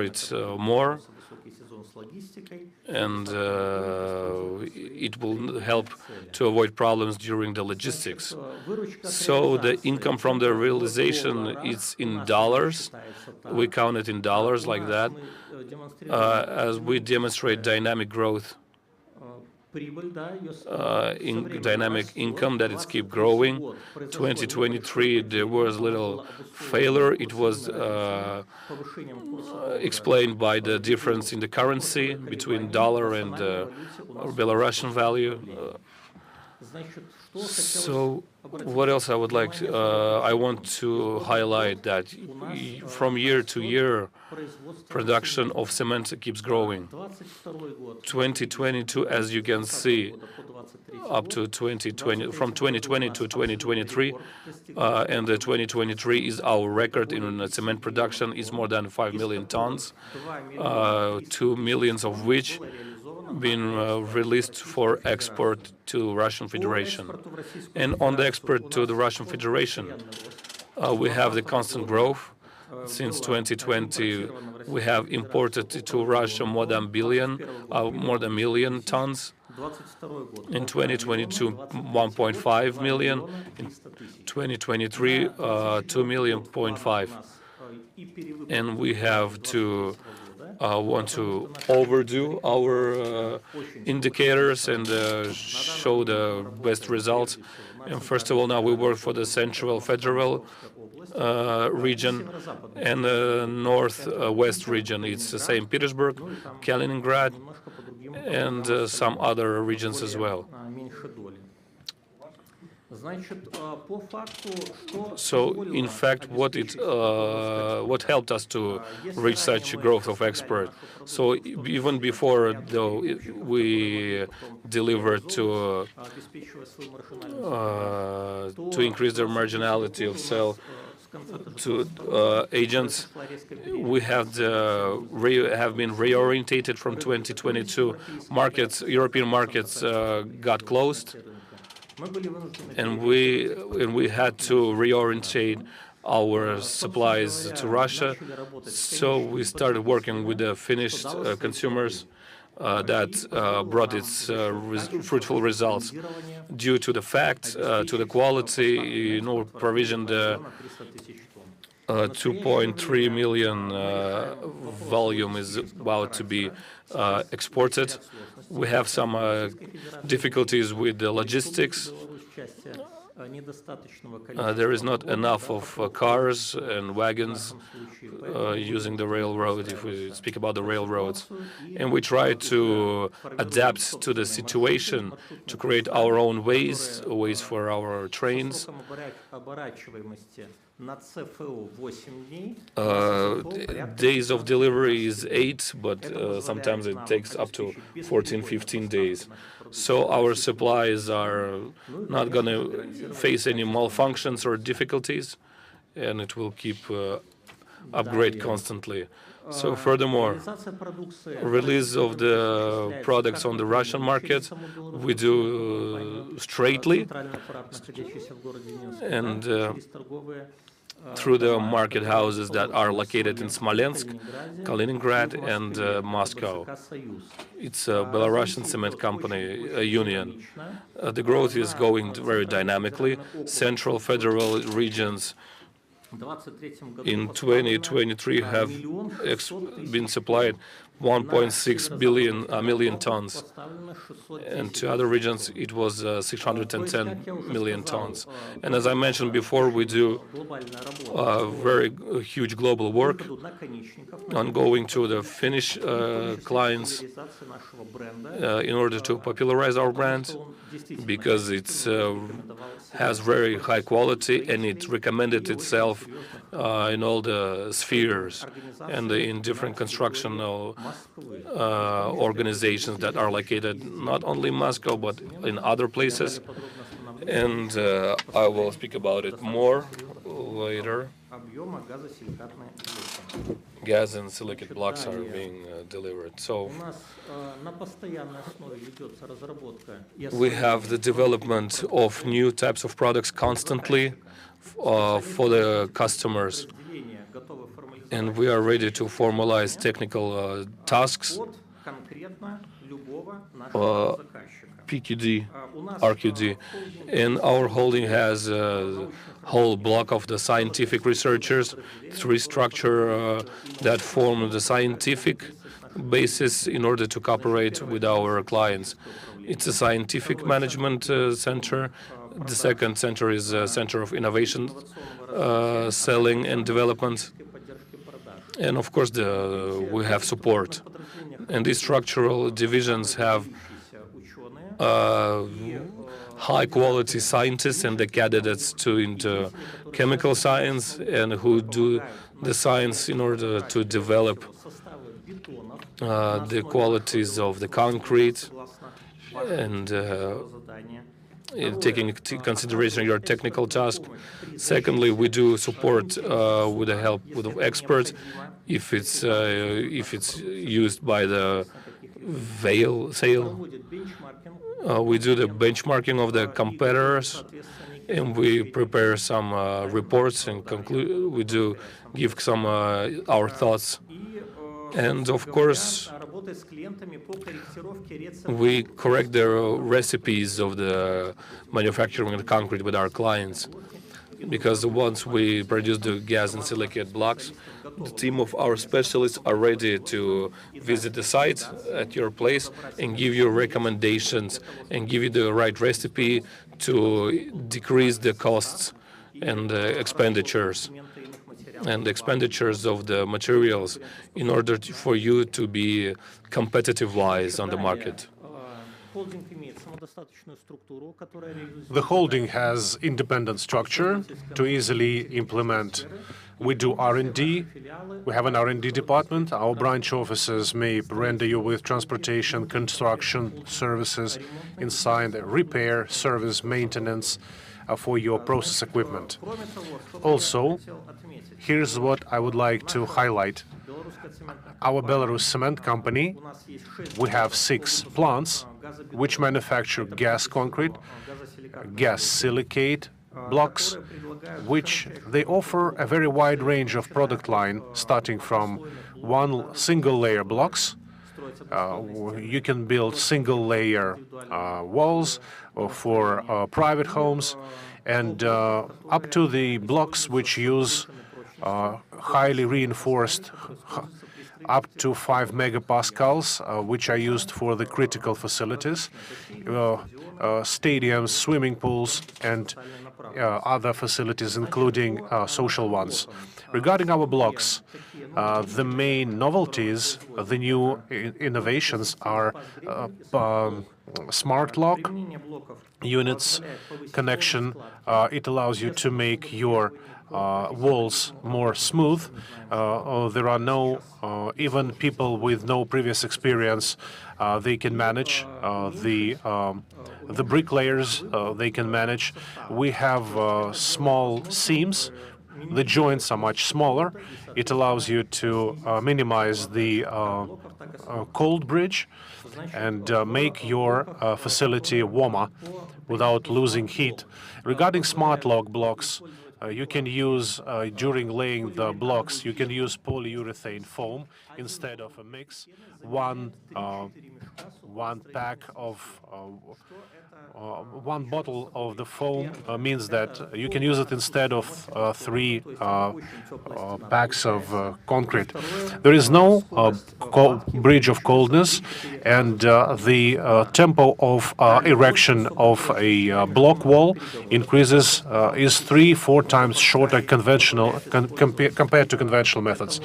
[SPEAKER 2] it more, and it will help to avoid problems during the logistics. So the income from the realization is in dollars. We count it in dollars like that, as we demonstrate dynamic growth in dynamic income that it's keep growing. 2023 there was a little failure. It was explained by the difference in the currency between dollar and Belarusian value. So what else I would like to, I want to highlight that from year to year production of cement keeps growing. 2022, as you can see, up to 2020, from 2020 to 2023, and the 2023 is our record in cement production, is more than 5 million tons, 2 million of which been released for export to Russian Federation. And on the export to the Russian Federation, we have the constant growth. Since 2020, we have imported to Russia more than a million tons. In 2022, 1.5 million. In 2023, 2.5 million. and we have to want to overdo our indicators and show the best results. And first of all, now we work for the Central Federal region and the Northwest region. It's St. Petersburg, Kaliningrad, and some other regions as well. So, in fact, what helped us to reach such growth of export? So, even before we delivered to increase the marginality of sale to agents, we have been reorientated from 2022. European markets got closed. And we had to reorientate our supplies to Russia. So we started working with the finished consumers that brought its fruitful results. Due to the fact, to the quality, provisioned 2.3 million volume is about to be exported. We have some difficulties with the logistics. There is not enough of cars and wagons using the railroad, if we speak about the railroads. And we try to adapt to the situation, to create our own ways for our trains. Days of delivery is 8, but sometimes it takes up to 14, 15 days. So our supplies are not going to face any malfunctions or difficulties, and it will keep upgrade constantly. So furthermore, release of the products on the Russian market, we do straightly, and through the market houses that are located in Smolensk, Kaliningrad, and Moscow. It's a Belarusian cement company, a union. The growth is going very dynamically. Central federal regions in 2023 have been supplied 1.6 million tons, and to other regions it was 610 million tons. And as I mentioned before, we do very huge global work on going to the Finnish clients in order to popularize our brand, because it has very high quality and it recommended itself in all the spheres and in different constructional organizations that are located not only in Moscow but in other places. And I will speak about it more later. Gas and silicate blocks are being delivered. So we have the development of new types of products constantly for the customers, and we are ready to formalize technical tasks, PQD, RQD, and our holding has a whole block of the scientific researchers, three structures that form the scientific basis in order to cooperate with our clients. It's a scientific management center. The second center is a center of innovation, selling and development. And of course, we have support. And these structural divisions have high-quality scientists and the candidates into chemical science, and who do the science in order to develop the qualities of the concrete, and taking into consideration your technical task. Secondly, we do support with the help of experts if it's used by the sale. We do the benchmarking of the competitors, and we prepare some reports and conclude. We do give some our thoughts, and of course we correct the recipes of the manufacturing of the concrete with our clients. because once we produce the gas and silicate blocks, the team of our specialists are ready to visit the site at your place and give you recommendations and give you the right recipe to decrease the costs and expenditures of the materials in order for you to be competitive-wise on the market.
[SPEAKER 1] The holding has independent structure to easily implement. We do R&D. We have an R&D department. Our branch offices may render you with transportation, construction services inside, repair, service, maintenance for your process equipment. Also, here's what I would like to highlight. Our Belarus cement company, we have 6 plants which manufacture gas concrete, gas silicate blocks, which they offer a very wide range of product line, starting from one single layer blocks. You can build single layer walls for private homes, and up to the blocks which use highly reinforced up to 5 megapascals, which are used for the critical facilities, stadiums, swimming pools, and other facilities, including social ones. Regarding our blocks, the main novelties, the new innovations are smart lock units connection. It allows you to make your walls more smooth. There are no, even people with no previous experience, they can manage the bricklayers, they can manage. We have small seams. The joints are much smaller. It allows you to minimize the cold bridge and make your facility warmer without losing heat. Regarding smart lock blocks, you can use, during laying the blocks, you can use polyurethane foam instead of a mix. One pack of one bottle of the foam means that you can use it instead of 3 packs of concrete. There is no bridge of coldness, and the tempo of erection of a block wall increases, is 3-4 times shorter compared to conventional methods.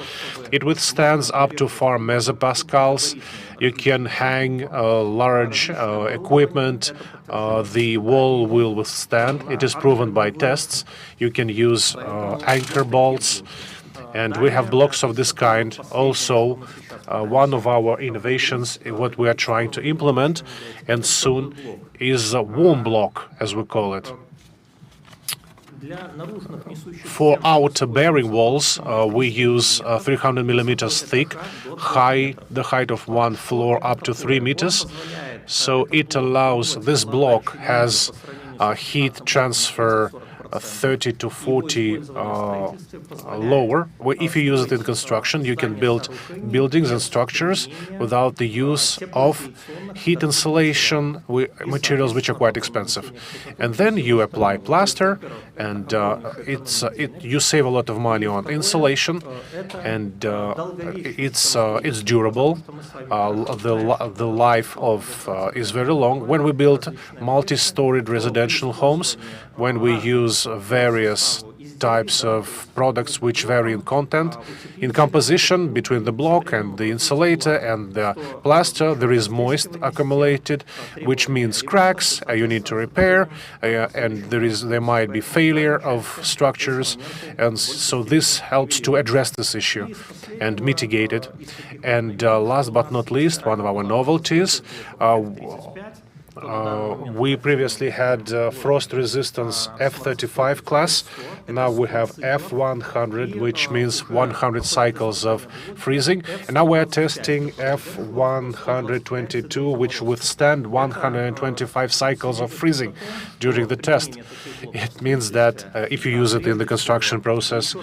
[SPEAKER 1] It withstands up to 4 mesopascals. You can hang large equipment. The wall will withstand. It is proven by tests. You can use anchor bolts, and we have blocks of this kind. Also, one of our innovations, what we are trying to implement, and soon, is a warm block, as we call it. For outer bearing walls, we use 300 millimeters thick, the height of one floor up to 3 meters. So it allows, this block has heat transfer 30 to 40 lower. If you use it in construction, you can build buildings and structures without the use of heat insulation materials, which are quite expensive. And then you apply plaster, and you save a lot of money on insulation, and it's durable. The life of is very long. When we build multi-storied residential homes, when we use various types of products which vary in content, in composition between the block and the insulator and the plaster, there is moist accumulated, which means cracks. You need to repair, and there might be failure of structures, and so this helps to address this issue and mitigate it. And last but not least, one of our novelties. We previously had frost resistance F35 class. Now we have F100, which means 100 cycles of freezing. And now we're testing F122, which withstand 125 cycles of freezing during the test. It means that if you use it in the construction process,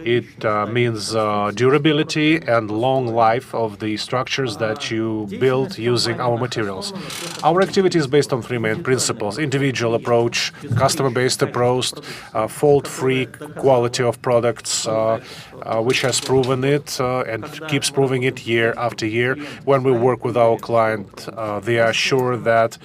[SPEAKER 1] it means durability and long life of the structures that you build using our materials. Our activity quality is based on three main principles: individual approach, customer-based approach, fault-free quality of products, which has proven it and keeps proving it year after year. When we work with our client, they are sure that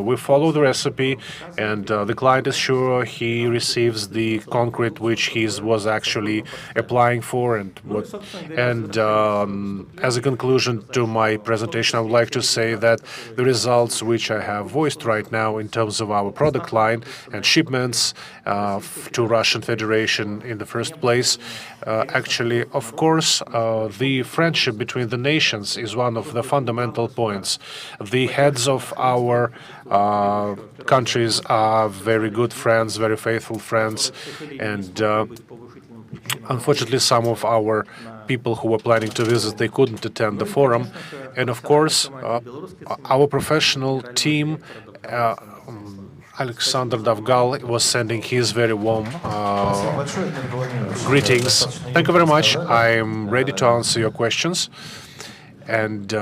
[SPEAKER 1] we follow the recipe, and the client is sure he receives the concrete which he was actually applying for. And as a conclusion to my presentation, I would like to say that the results which I have voiced right now in terms of our product line and shipments to Russian Federation in the first place, actually, of course, the friendship between the nations is one of the fundamental points. The heads of our countries are very good friends, very faithful friends, and unfortunately, some of our people who were planning to visit, they couldn't attend the forum. And of course, our professional team, Alexander Davgal, was sending his very warm greetings. Thank you very much. I'm ready to answer your questions. And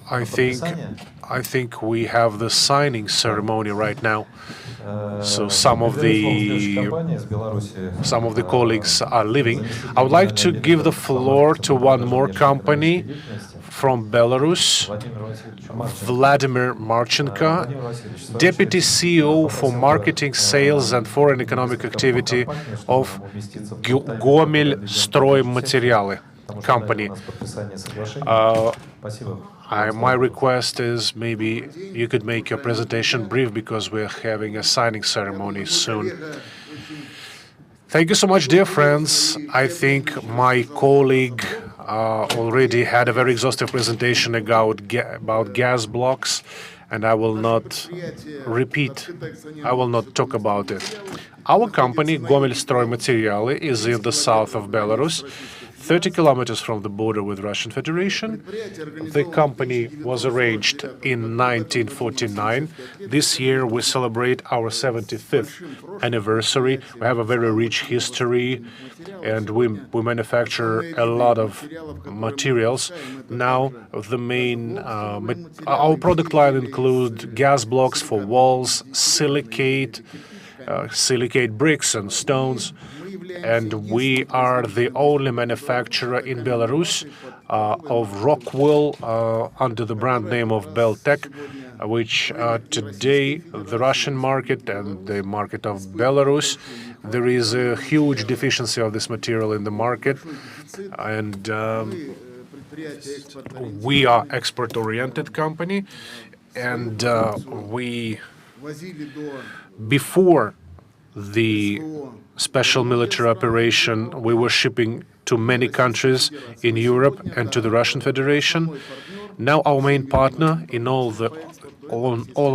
[SPEAKER 1] I think we have the signing ceremony right now. So some of the colleagues are leaving. I would like to give the floor to one more company from Belarus, Vladimir Marchenko, Deputy CEO for Marketing, Sales and Foreign Economic Activity of Gomel Stroymaterialy company. My request is maybe you could make your presentation brief because we're having a signing ceremony soon. Thank you so much, dear friends. I think my colleague already had a very exhaustive presentation about gas blocks, and I will not repeat. I will not talk about it. Our company, Gomel Stroymaterialy, is in the south of Belarus, 30 kilometers from the border with Russian Federation. The company was arranged in 1949. This year we celebrate our 75th anniversary. We have a very rich history, and we manufacture a lot of materials. Now the main our product line includes gas blocks for walls, silicate bricks and stones. And we are the only manufacturer in Belarus of rock wool under the brand name of Beltec, which today the Russian market and the market of Belarus, there is a huge deficiency of this material in the market. And we are export-oriented company, and before the special military operation, we were shipping to many countries in Europe and to the Russian Federation. Now our main partner in all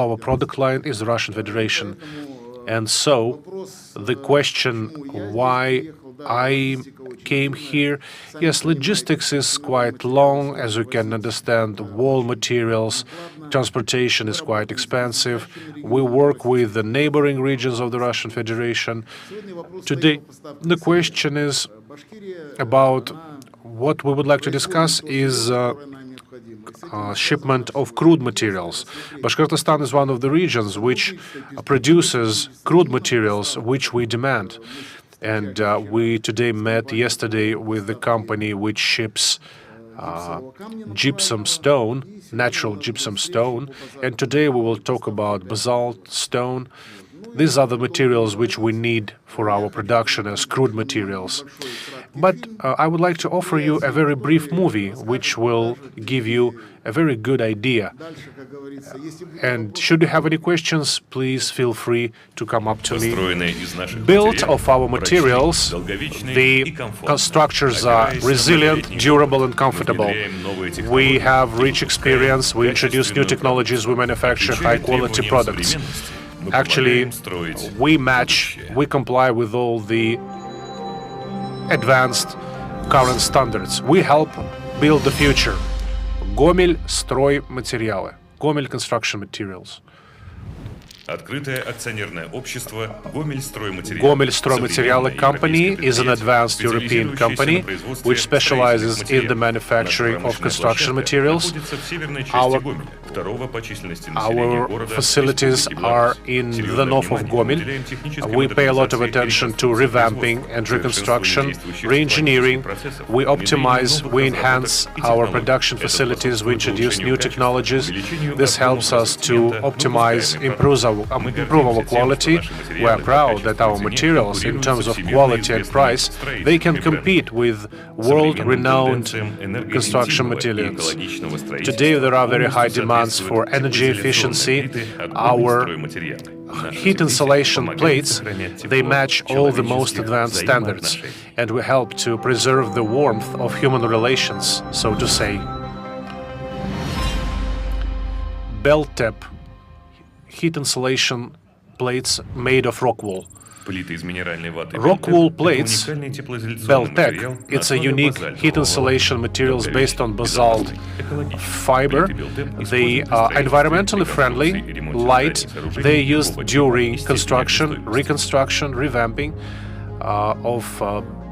[SPEAKER 1] our product line is the Russian Federation. And so the question why I came here, yes, logistics is quite long, as you can understand. Wall materials, transportation is quite expensive. We work with the neighboring regions of the Russian Federation. Today, the question is about what we would like to discuss is shipment of crude materials. Bashkortostan is one of the regions which produces crude materials which we demand. And we today met yesterday with the company which ships gypsum stone, natural gypsum stone. And today we will talk about basalt stone. These are the materials which we need for our production as crude materials. But I would like to offer you a very brief movie which will give you a very good idea. And should you have any questions, please feel free to come up to me. Built of our materials, the structures are resilient, durable, and comfortable. We have rich experience, we introduce new technologies, we manufacture high-quality products. Actually, we comply with all the advanced current standards. We help build the future. Gomel Stroymaterialy, Gomel Construction Materials. Гомель-стройматериалы company is an advanced European company which specializes in the manufacturing of construction materials. Our facilities are in the north of Gomel. We pay a lot of attention to revamping and reconstruction, re-engineering. We optimize, we enhance our production facilities, we introduce new technologies. This helps us to optimize, improve our quality. We are proud that our materials, in terms of quality and price, they can compete with world-renowned construction materials. Today, there are very high demands for energy efficiency. Our heat insulation plates, they match all the most advanced standards, and we help to preserve the warmth of human relations, so to say. Beltep heat insulation plates made of rock wool. Rock wool plates, Beltec, it's a unique heat insulation materials based on basalt fiber. They are environmentally friendly, light. They are used during construction, reconstruction, revamping of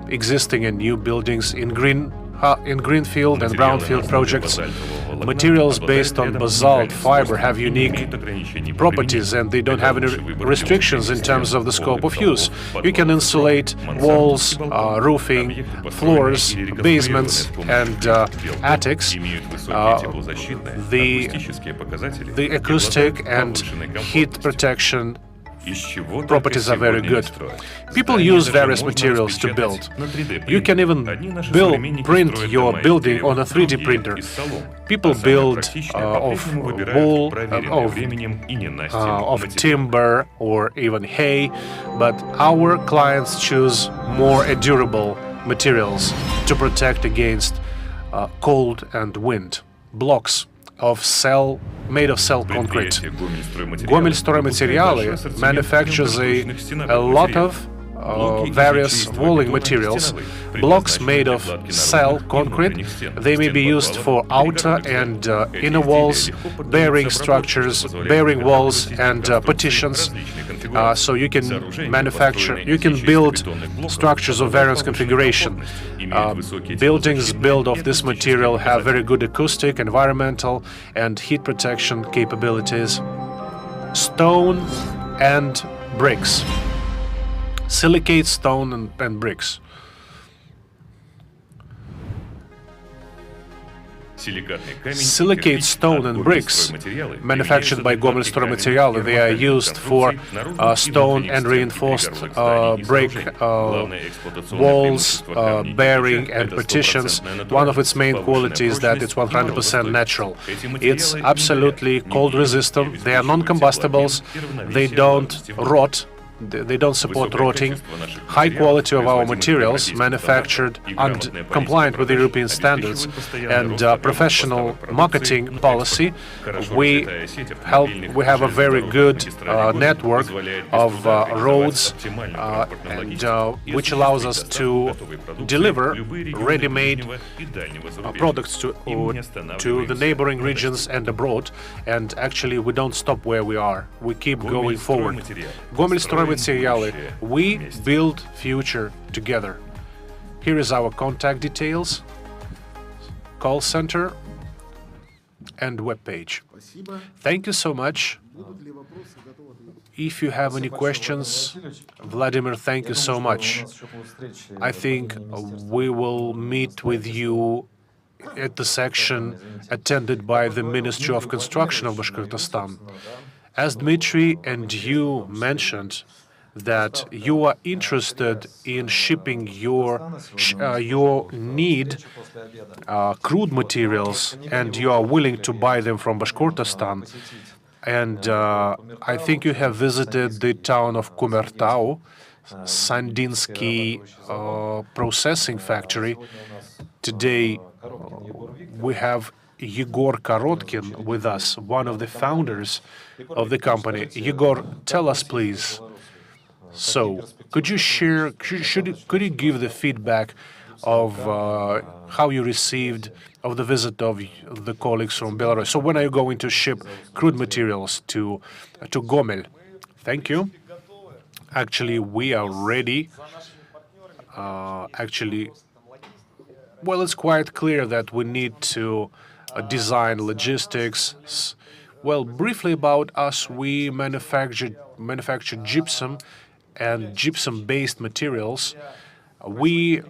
[SPEAKER 1] existing and new buildings in greenfield and brownfield projects. Materials based on basalt fiber have unique properties, and they don't have any restrictions in terms of the scope of use. You can insulate walls, roofing, floors, basements, and attics. The acoustic and heat protection properties are very good. People use various materials to build. You can even print your building on a 3D printer. People build of wool, of timber, or even hay, but our clients choose more durable materials to protect against cold and wind. Blocks made of cell concrete. Гомель-стройматериалы manufactures a lot of various walling materials. Blocks made of cell concrete, they may be used for outer and inner walls, bearing structures, bearing walls, and partitions. So you can build structures of various configuration. Buildings built of this material have very good acoustic, environmental, and heat protection capabilities. Stone and bricks. Silicate, stone, and bricks. Silicate, stone, and bricks manufactured by Гомель-стройматериалы, they are used for stone and reinforced brick walls, bearing, and partitions. One of its main qualities is that it's 100% natural. It's absolutely cold resistant. They are non-combustibles. They don't rot. They don't support rotting. High quality of our materials, manufactured and compliant with European standards, and professional marketing policy. We have a very good network of roads, which allows us to deliver ready-made products to the neighboring regions and abroad. And actually, we don't stop where we are. We keep going forward. Гомель-стройматериалы, we build future together. Here is our contact details, call center, and webpage. Thank you so much. If you have any questions, Vladimir, thank you so much. I think we will meet with you at the section attended by the Ministry of Construction of Bashkortostan. As Dmitry and you mentioned, that you are interested in shipping your crude materials, and you are willing to buy them from Bashkortostan. And I think you have visited the town of Kumertau, Sandinsky processing factory. Today we have Yegor Korotkin with us, one of the founders of the company. Yegor, tell us, please. So, could you share? Could you give the feedback of how you received of the visit of the colleagues from Belarus? So, when are you going to ship crude materials to Gomel? Thank you. Actually, we are ready. Well, it's quite clear that we need to design logistics. Well, briefly about us, we manufacture gypsum and gypsum-based materials. We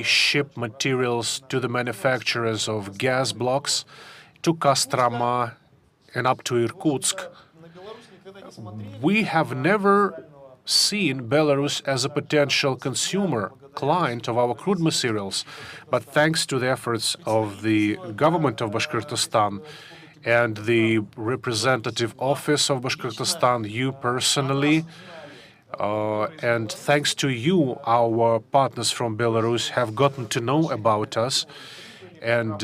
[SPEAKER 1] ship materials to the manufacturers of gas blocks, to Kostroma, and up to Irkutsk. We have never seen Belarus as a potential consumer client of our crude materials, but thanks to the efforts of the government of Bashkortostan and the representative office of Bashkortostan, you personally, and thanks to you, our partners from Belarus have gotten to know about us, and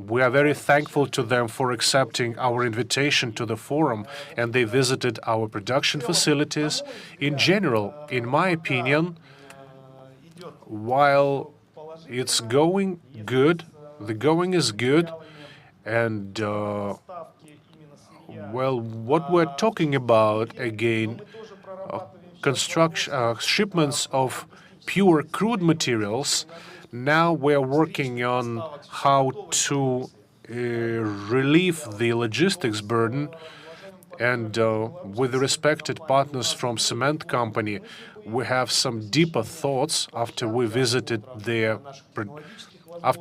[SPEAKER 1] we are very thankful to them for accepting our invitation to the forum, and they visited our production facilities. In general, in my opinion, while it's going good, the going is good, and well, what we're talking about again, shipments of pure crude materials. Now we're working on how to relieve the logistics burden, and with the respected partners from cement company, we have some deeper thoughts after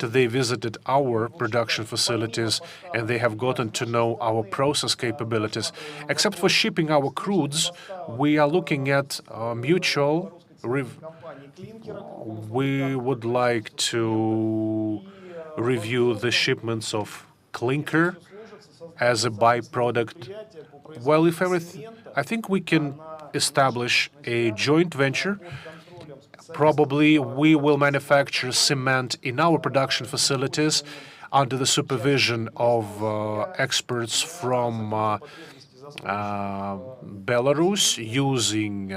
[SPEAKER 1] they visited our production facilities and they have gotten to know our process capabilities. Except for shipping our crudes, we are looking at mutual. We would like to review the shipments of clinker as a byproduct. Well, if everything, I think we can establish a joint venture. Probably we will manufacture cement in our production facilities under the supervision of experts from Belarus using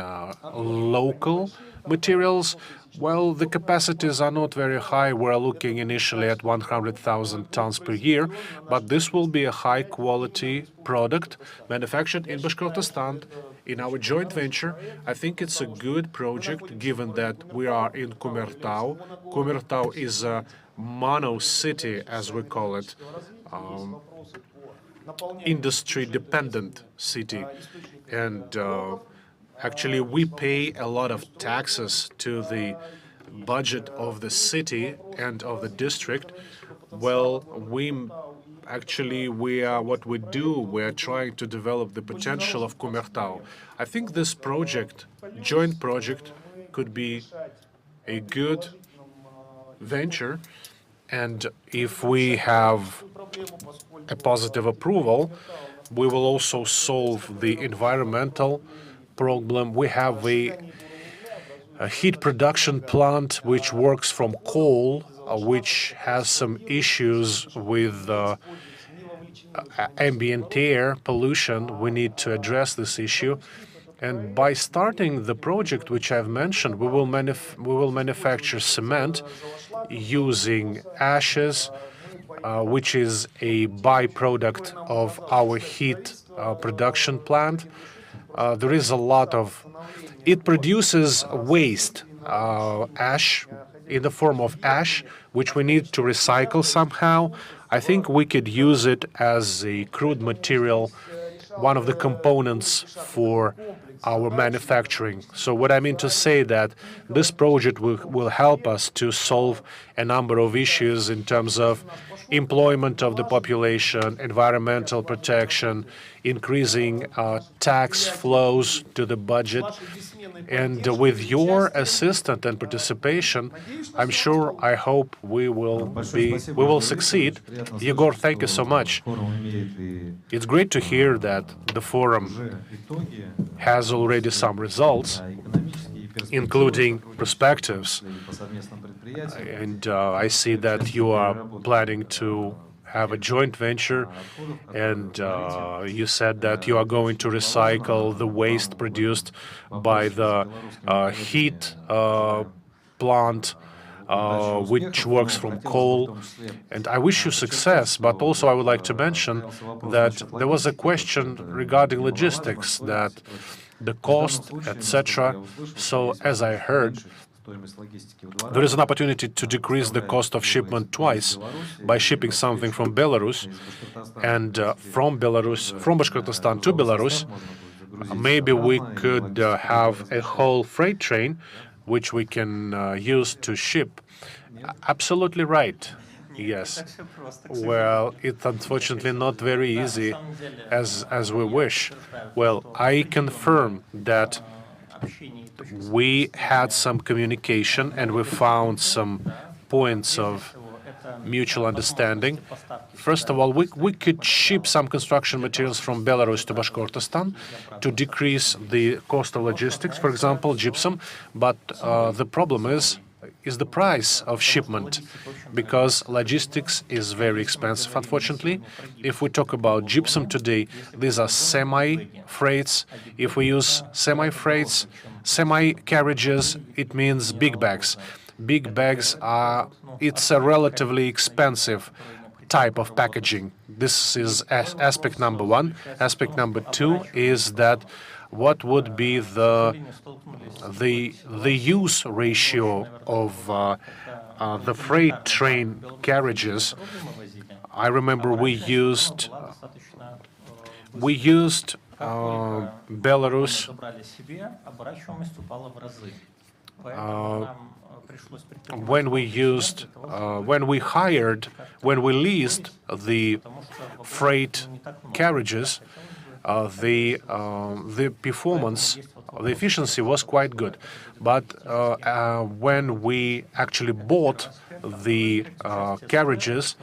[SPEAKER 1] local materials. Well, the capacities are not very high. We're looking initially at 100,000 tons per year, but this will be a high-quality product manufactured in Bashkortostan in our joint venture. I think it's a good project, given that we are in Kumertau. Kumertau is a mono city, as we call it, industry-dependent city, and actually, we pay a lot of taxes to the budget of the city and of the district. Well, what we do, we are trying to develop the potential of Kumertau. I think this project, joint project, could be a good venture, and if we have a positive approval, we will also solve the environmental problem. We have a heat production plant which works from coal, which has some issues with ambient air pollution. We need to address this issue. And by starting the project which I've mentioned, we will manufacture cement using ashes, which is a byproduct of our heat production plant. There is a lot of... It produces waste, ash, in the form of ash, which we need to recycle somehow. I think we could use it as a crude material, one of the components for our manufacturing. So what I mean to say that this project will help us to solve a number of issues in terms of employment of the population, environmental protection, increasing tax flows to the budget. And with your assistance and participation, I'm sure, I hope we will succeed. Yegor, thank you so much. It's great to hear that the forum has already some results, including perspectives. And I see that you are planning to have a joint venture, and you said that you are going to recycle the waste produced by the heat plant. which works from coal. And I wish you success, but also I would like to mention that there was a question regarding logistics, that the cost, etc. So as I heard, there is an opportunity to decrease the cost of shipment twice by shipping something from Belarus and from Bashkortostan to Belarus. Maybe we could have a whole freight train which we can use to ship. Absolutely right. Yes. Well, it's unfortunately not very easy as we wish. Well, I confirm that we had some communication and we found some points of mutual understanding. First of all, we could ship some construction materials from Belarus to Bashkortostan to decrease the cost of logistics, for example, gypsum. But the problem is the price of shipment, because logistics is very expensive, unfortunately. If we talk about gypsum today, these are semi-freights. If we use semi-freights, semi-carriages, it means big bags. Big bags it's a relatively expensive type of packaging. This is aspect number one. Aspect number two is that what would be the use ratio of the freight train carriages. I remember we used Belarus when we leased the freight carriages. The performance, the efficiency was quite good. But when we actually bought the carriages,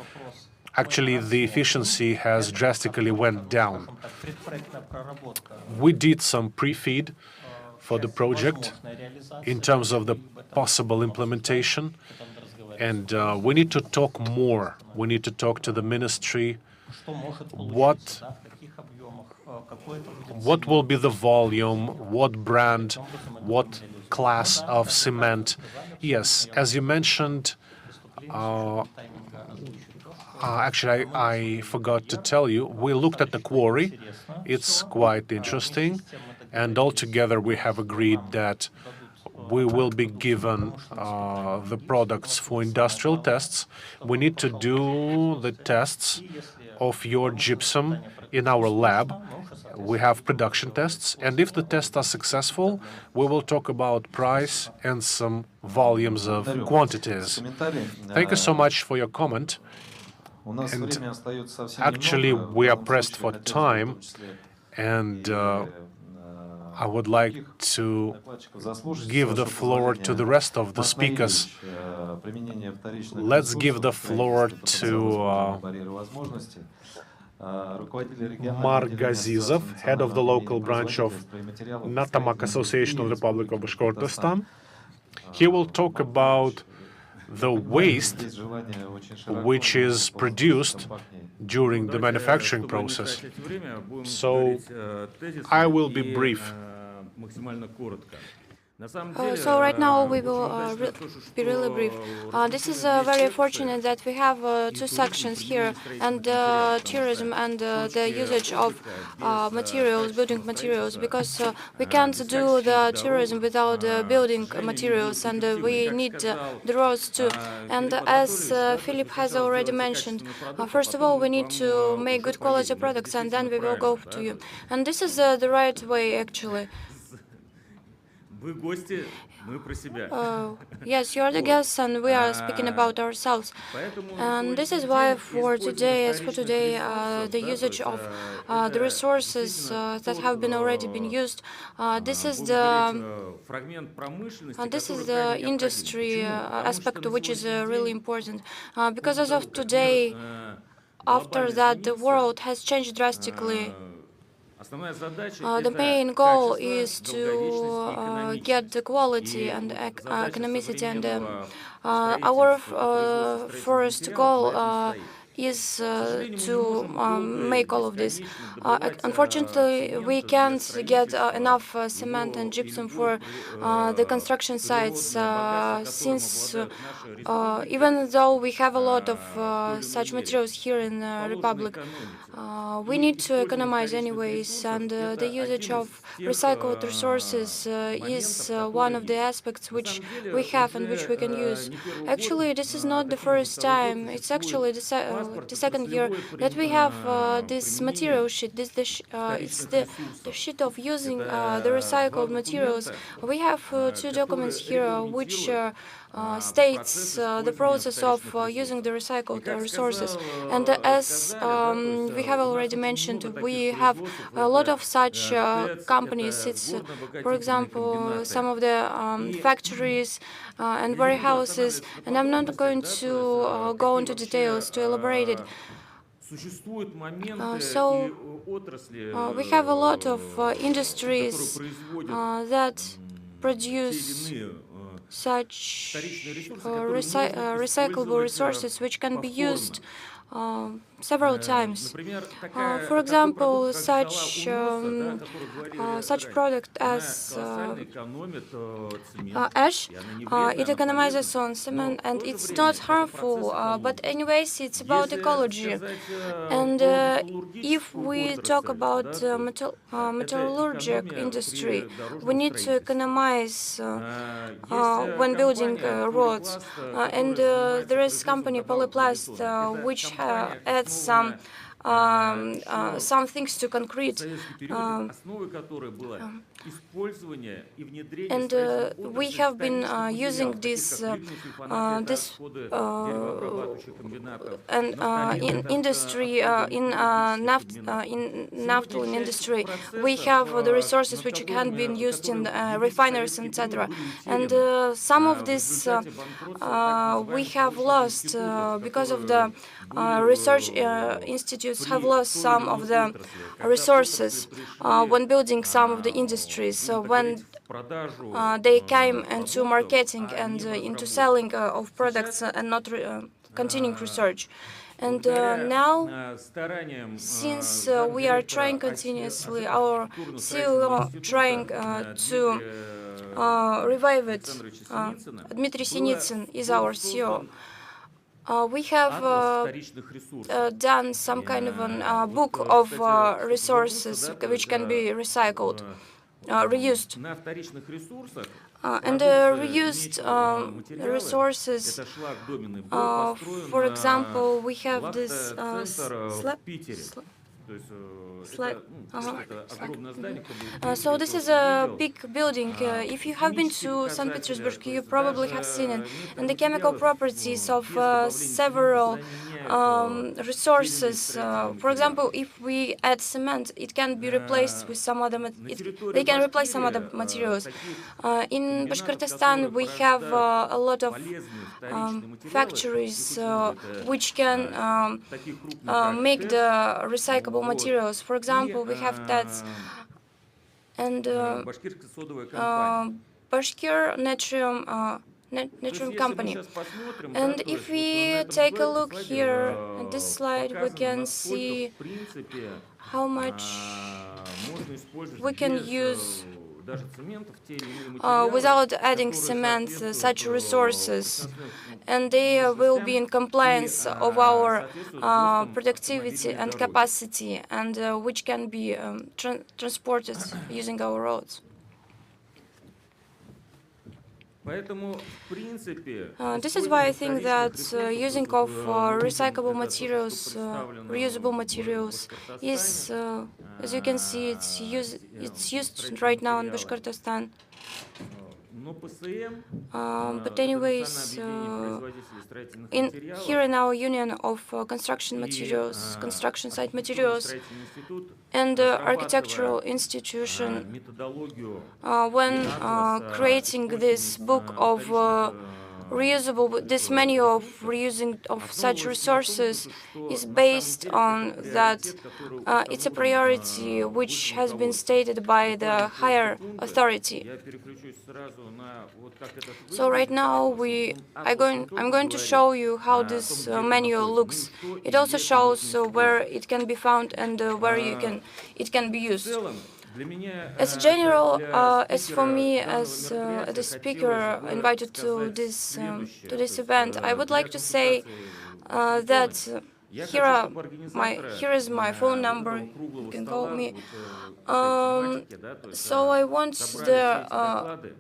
[SPEAKER 1] actually the efficiency has drastically went down. We did some pre-feed for the project in terms of the possible implementation, and we need to talk more. We need to talk to the ministry. What will be the volume, what brand, what class of cement? Yes, as you mentioned, actually, I forgot to tell you, we looked at the quarry. It's quite interesting. And altogether, we have agreed that we will be given the products for industrial tests. We need to do the tests of your gypsum in our lab. We have production tests, and if the tests are successful, we will talk about price and some volumes of quantities. Thank you so much for your comment. And actually, we are pressed for time, and I would like to give the floor to the rest of the speakers. Let's give the floor to Mark Gazizov, head of the local branch of Natamak Association of the Republic of Bashkortostan. He will talk about the waste which is produced during the manufacturing process. So I will be brief.
[SPEAKER 3] So right now we will be really brief. This is very fortunate that we have two sections here, and tourism and the usage of materials, building materials, because we can't do the tourism without building materials, and we need the roads too. And as Philip has already mentioned, first of all, we need to make good quality products, and then we will go to you. And this is the right way, actually. Yes, you are the guests, and we are speaking about ourselves. And this is why for today, the usage of the resources that have already been used, this is the industry aspect, which is really important. Because as of today, after that, the world has changed drastically. The main goal is to get the quality and economicity, and our first goal is to make all of this. Unfortunately, we can't get enough cement and gypsum for the construction sites, since even though we have a lot of such materials here in the Republic, we need to economize anyways, and the usage of recycled resources is one of the aspects which we have and which we can use. Actually, this is not the first time. It's actually the second year that we have this material sheet. It's the sheet of using the recycled materials. We have two documents here which states the process of using the recycled resources. And as we have already mentioned, we have a lot of such companies. It's, for example, some of the factories and warehouses, and I'm not going to go into details to elaborate it. So we have a lot of industries that produce such recyclable resources which can be used several times. For example, such product as ash, it economizes on cement and it's not harmful, but anyways, it's about ecology. And if we talk about metallurgic industry, we need to economize when building roads. And there is company Polyplast which adds some things to concrete. And we have been using this in industry, in naphthalene industry. We have the resources which can be used in refineries, etc. And some of this we have lost because of the research institutes have lost some of the resources when building some of the industries. So when they came into marketing and into selling of products and not continuing research. And now, since we are trying continuously, our CEO trying to revive it, Dmitry Sinitsyn is our CEO. We have done some kind of a book of resources which can be recycled, reused. And reused resources, for example, we have this so this is a big building. If you have been to St. Petersburg, you probably have seen it. And the chemical properties of several resources. For example, if we add cement, it can be replaced with some other. They can replace some other materials. In Bashkortostan, we have a lot of factories which can make the recyclable materials. For example, we have that, and Bashkir Natrium Company. And if we take a look here at this slide, we can see how much we can use without adding cement, such resources, and they will be in compliance of our productivity and capacity, and which can be transported using our roads. This is why I think that using of recyclable materials, reusable materials, is, as you can see, it's used right now in Bashkortostan. But anyways, here in our union of construction materials, construction site materials, and architectural institution, when creating this book of reusable, this menu of reusing of such resources is based on that it's a priority which has been stated by the higher authority. So right now I'm going to show you how this manual looks. It also shows where it can be found and where it can be used. As a general, as for me, as the speaker invited to this event, I would like to say that here is my phone number. You can call me. So I want the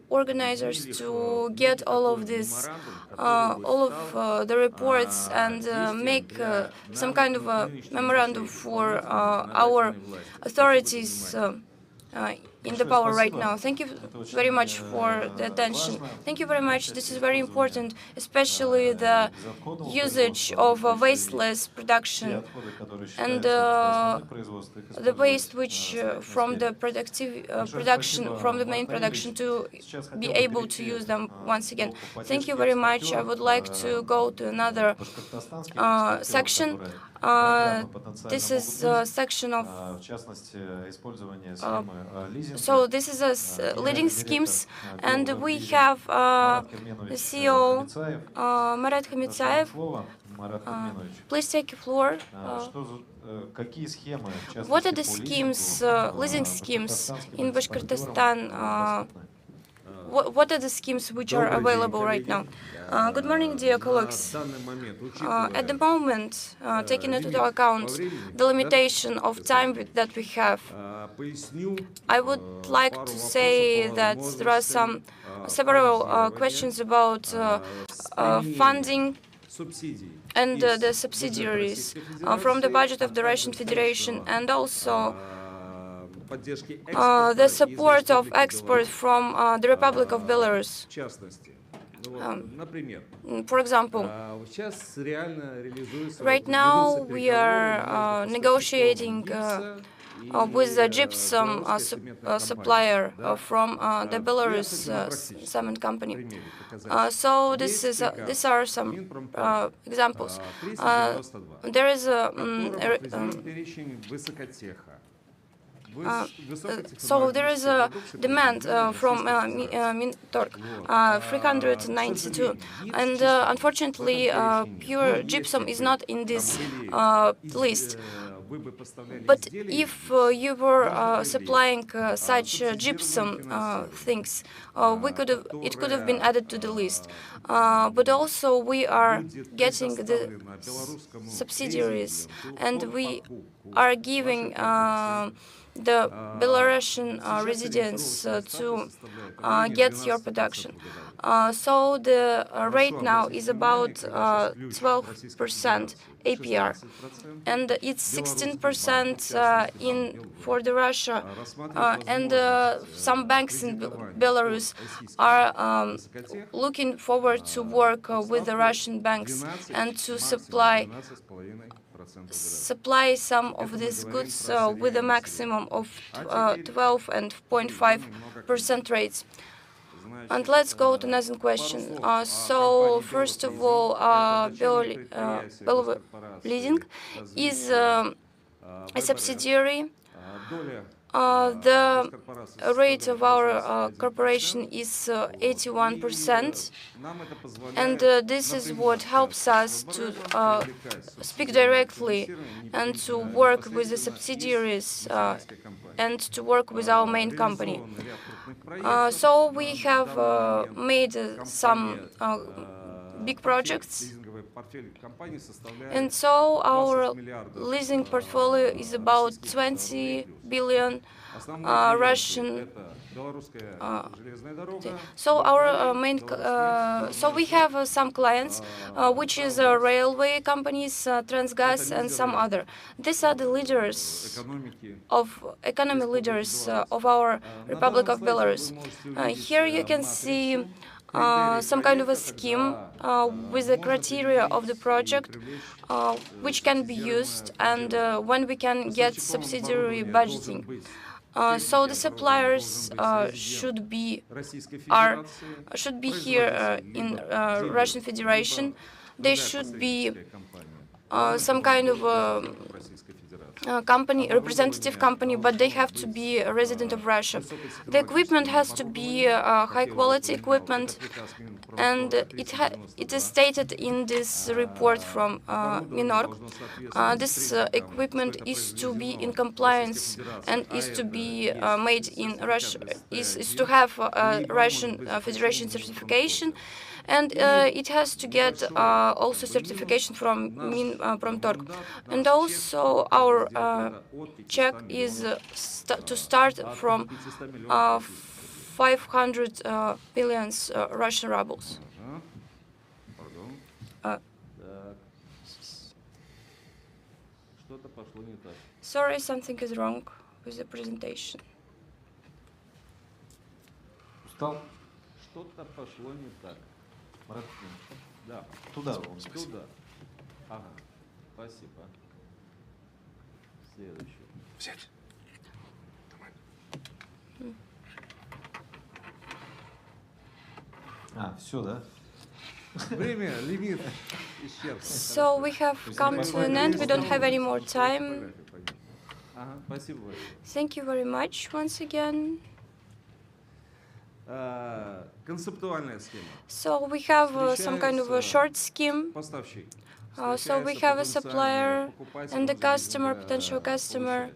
[SPEAKER 3] organizers to get all of this, all of the reports, and make some kind of a memorandum for our authorities in the power right now. Thank you very much for the attention. Thank you very much. This is very important, especially the usage of wasteless production and the waste which from the production, from the main production, to be able to use them once again. Thank you very much. I would like to go to another section. This is a section of so this is a leading schemes, and we have the CEO Marat Khamidzaev. Please take the floor. What are the schemes, leasing schemes in Bashkortostan? What are the schemes which are available right now? Good morning, dear colleagues. At the moment, taking into account the limitation of time that we have, I would like to say that there are several questions about funding and the subsidiaries from the budget of the Russian Federation, and also the support of export from the Republic of Belarus. For example, right now we are negotiating with the gypsum supplier from the Belarus cement company. So these are some examples. There is so there is a demand from Mintorg 392, and unfortunately pure gypsum is not in this list. But if you were supplying such gypsum things, it could have been added to the list. But also we are getting the subsidiaries, and we are giving the Belarusian residents to get your production. So the rate now is about 12% APR, and it's 16% for the Russia, and some banks in Belarus are looking forward to work with the Russian banks and to supply some of these goods with a maximum of 12.5% rates. And let's go to another question. So first of all, Leasing is a subsidiary. The rate of our corporation is 81%, and this is what helps us to speak directly and to work with the subsidiaries and to work with our main company. So we have made some big projects, and so our leasing portfolio is about 20 billion Russian. So our so we have some clients, which is railway companies, Transgas, and some other. These are the leaders economy leaders of our Republic of Belarus. Here you can see some kind of a scheme with the criteria of the project, which can be used, and when we can get subsidiary budgeting. So the suppliers should be here in Russian Federation. They should be some kind of company, representative company, but they have to be a resident of Russia. The equipment has to be high-quality equipment, and it is stated in this report from Minorg. This equipment is to be in compliance and is to be made in Russia, is to have Russian Federation certification. And it has to get also certification from Torg. And also our check is to start from 500 billion Russian rubles. Sorry, something is wrong with the presentation.
[SPEAKER 4] Что-то пошло не так. Да. Туда. Ага. Спасибо. Следующий.
[SPEAKER 1] Взять.
[SPEAKER 4] Все, да? Время, лимит исчерпан.
[SPEAKER 3] So we have come to an end. We don't have any more time.
[SPEAKER 4] Ага, спасибо.
[SPEAKER 3] Thank you very much once again.
[SPEAKER 4] Концептуальная схема.
[SPEAKER 3] So we have some kind of a short scheme.
[SPEAKER 4] Поставщик.
[SPEAKER 3] So we have a supplier and the customer, potential customer.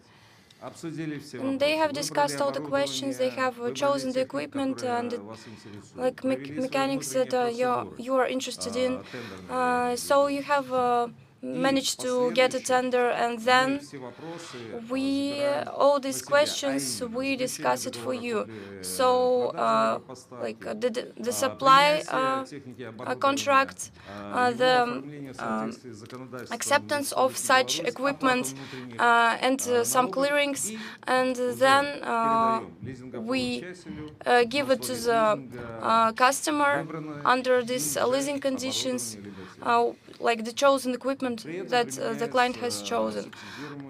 [SPEAKER 3] And they have discussed all the questions, they have chosen the equipment and like mechanics that you are interested in. So you have managed to get a tender, and then all these questions we discuss it for you. So like the supply contract, the acceptance of such equipment, and some clearings, and then we give it to the customer under these leasing conditions, like the chosen equipment that the client has chosen.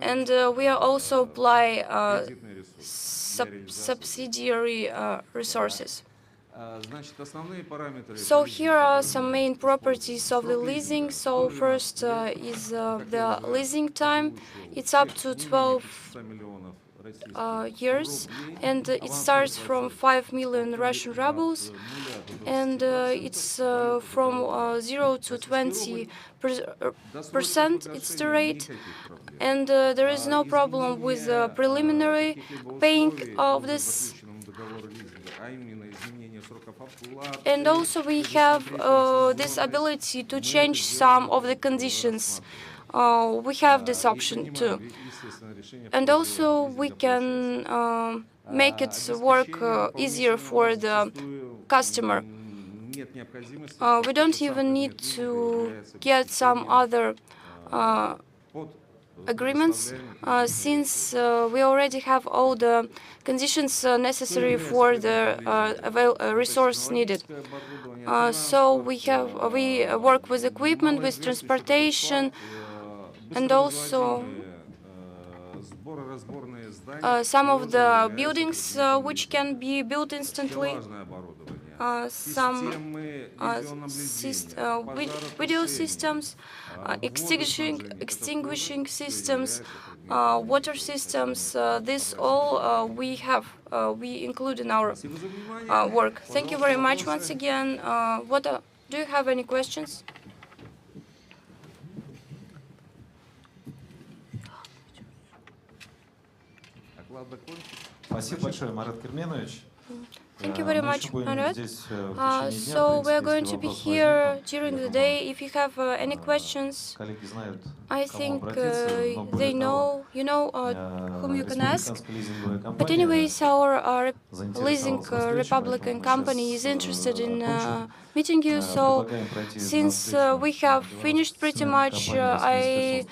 [SPEAKER 3] And we also apply subsidiary resources. So here are some main properties of the leasing. So first is the leasing time. It's up to 12 years, and it starts from 5 million Russian rubles, and it's from 0 to 20%. It's the rate, and there is no problem with preliminary paying of this. And also we have this ability to change some of the conditions. We have this option too. And also we can make it work easier for the customer. We don't even need to get some other agreements, since we already have all the conditions necessary for the resource needed. So we work with equipment, with transportation, and also some of the buildings which can be built instantly. Some video systems, extinguishing systems, water systems. This all we include in our work. Thank you very much once again. Do you have any questions?
[SPEAKER 4] Спасибо большое, Марат Керменович.
[SPEAKER 3] Thank you very much, Marat. So we are going to be here during the day. If you have any questions, I think they know, whom you can ask. But anyways, our leasing Republican company is interested in meeting you. So since we have finished pretty much, I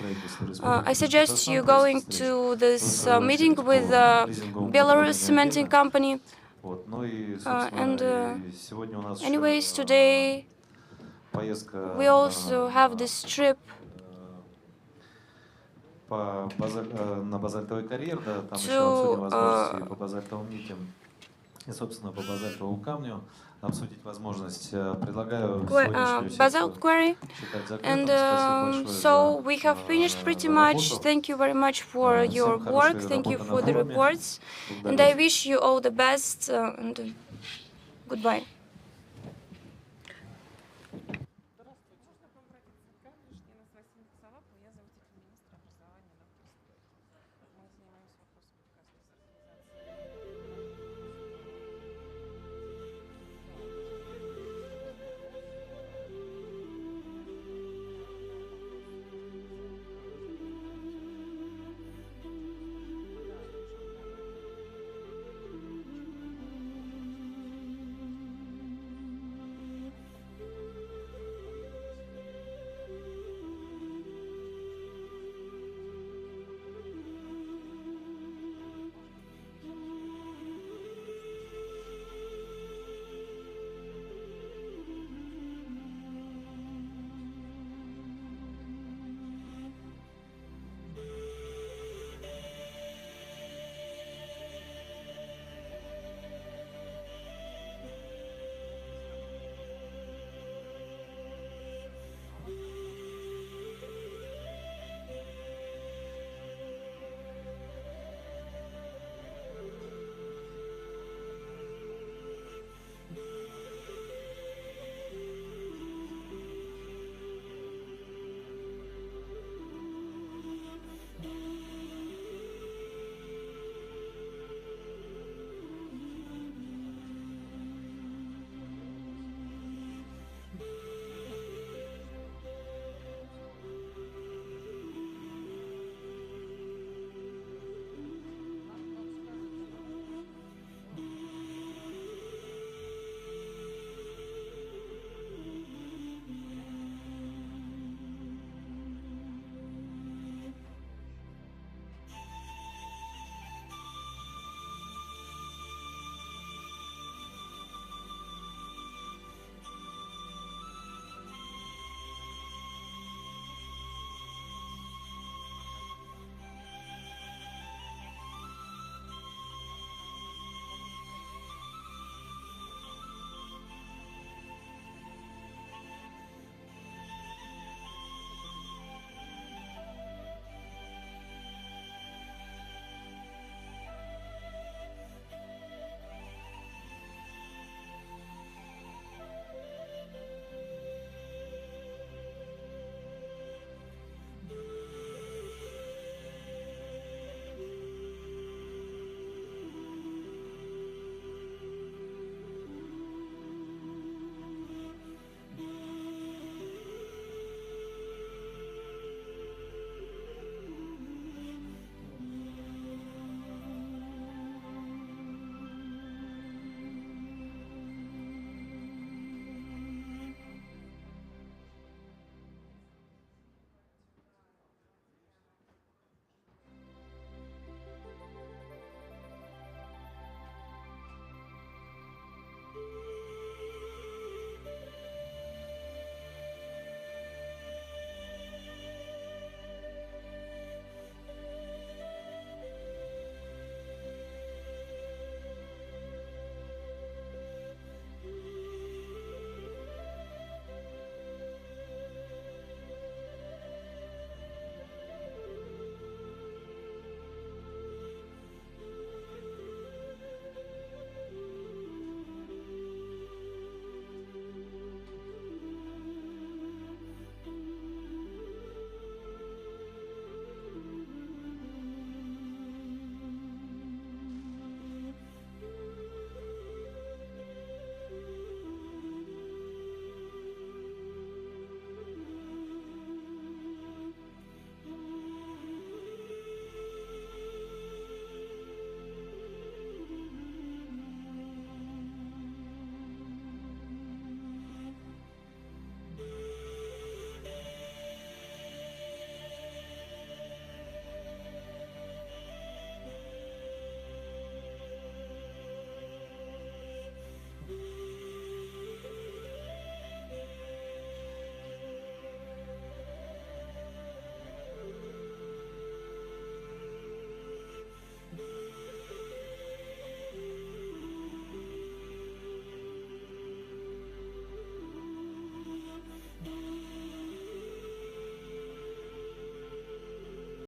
[SPEAKER 3] suggest you going to this meeting with Belarus cementing company. And anyways, today we also have this trip
[SPEAKER 4] на базальтовый карьер, да, там еще
[SPEAKER 3] To,
[SPEAKER 4] обсудим возможности по базальтовым нитям и, собственно, по базальтовому камню обсудить возможность. Предлагаю сегодняшнюю
[SPEAKER 3] basalt
[SPEAKER 4] сессию
[SPEAKER 3] quarry.
[SPEAKER 4] считать
[SPEAKER 3] And
[SPEAKER 4] закрытым. Спасибо большое
[SPEAKER 3] so
[SPEAKER 4] за
[SPEAKER 3] we have finished pretty much.
[SPEAKER 4] работу.
[SPEAKER 3] Thank you very much for your
[SPEAKER 4] Всем
[SPEAKER 3] work.
[SPEAKER 4] хорошей
[SPEAKER 3] Thank you
[SPEAKER 4] работы на
[SPEAKER 3] for the
[SPEAKER 4] форуме.
[SPEAKER 3] reports. And I
[SPEAKER 4] Благодарю.
[SPEAKER 3] wish you all the best. And goodbye.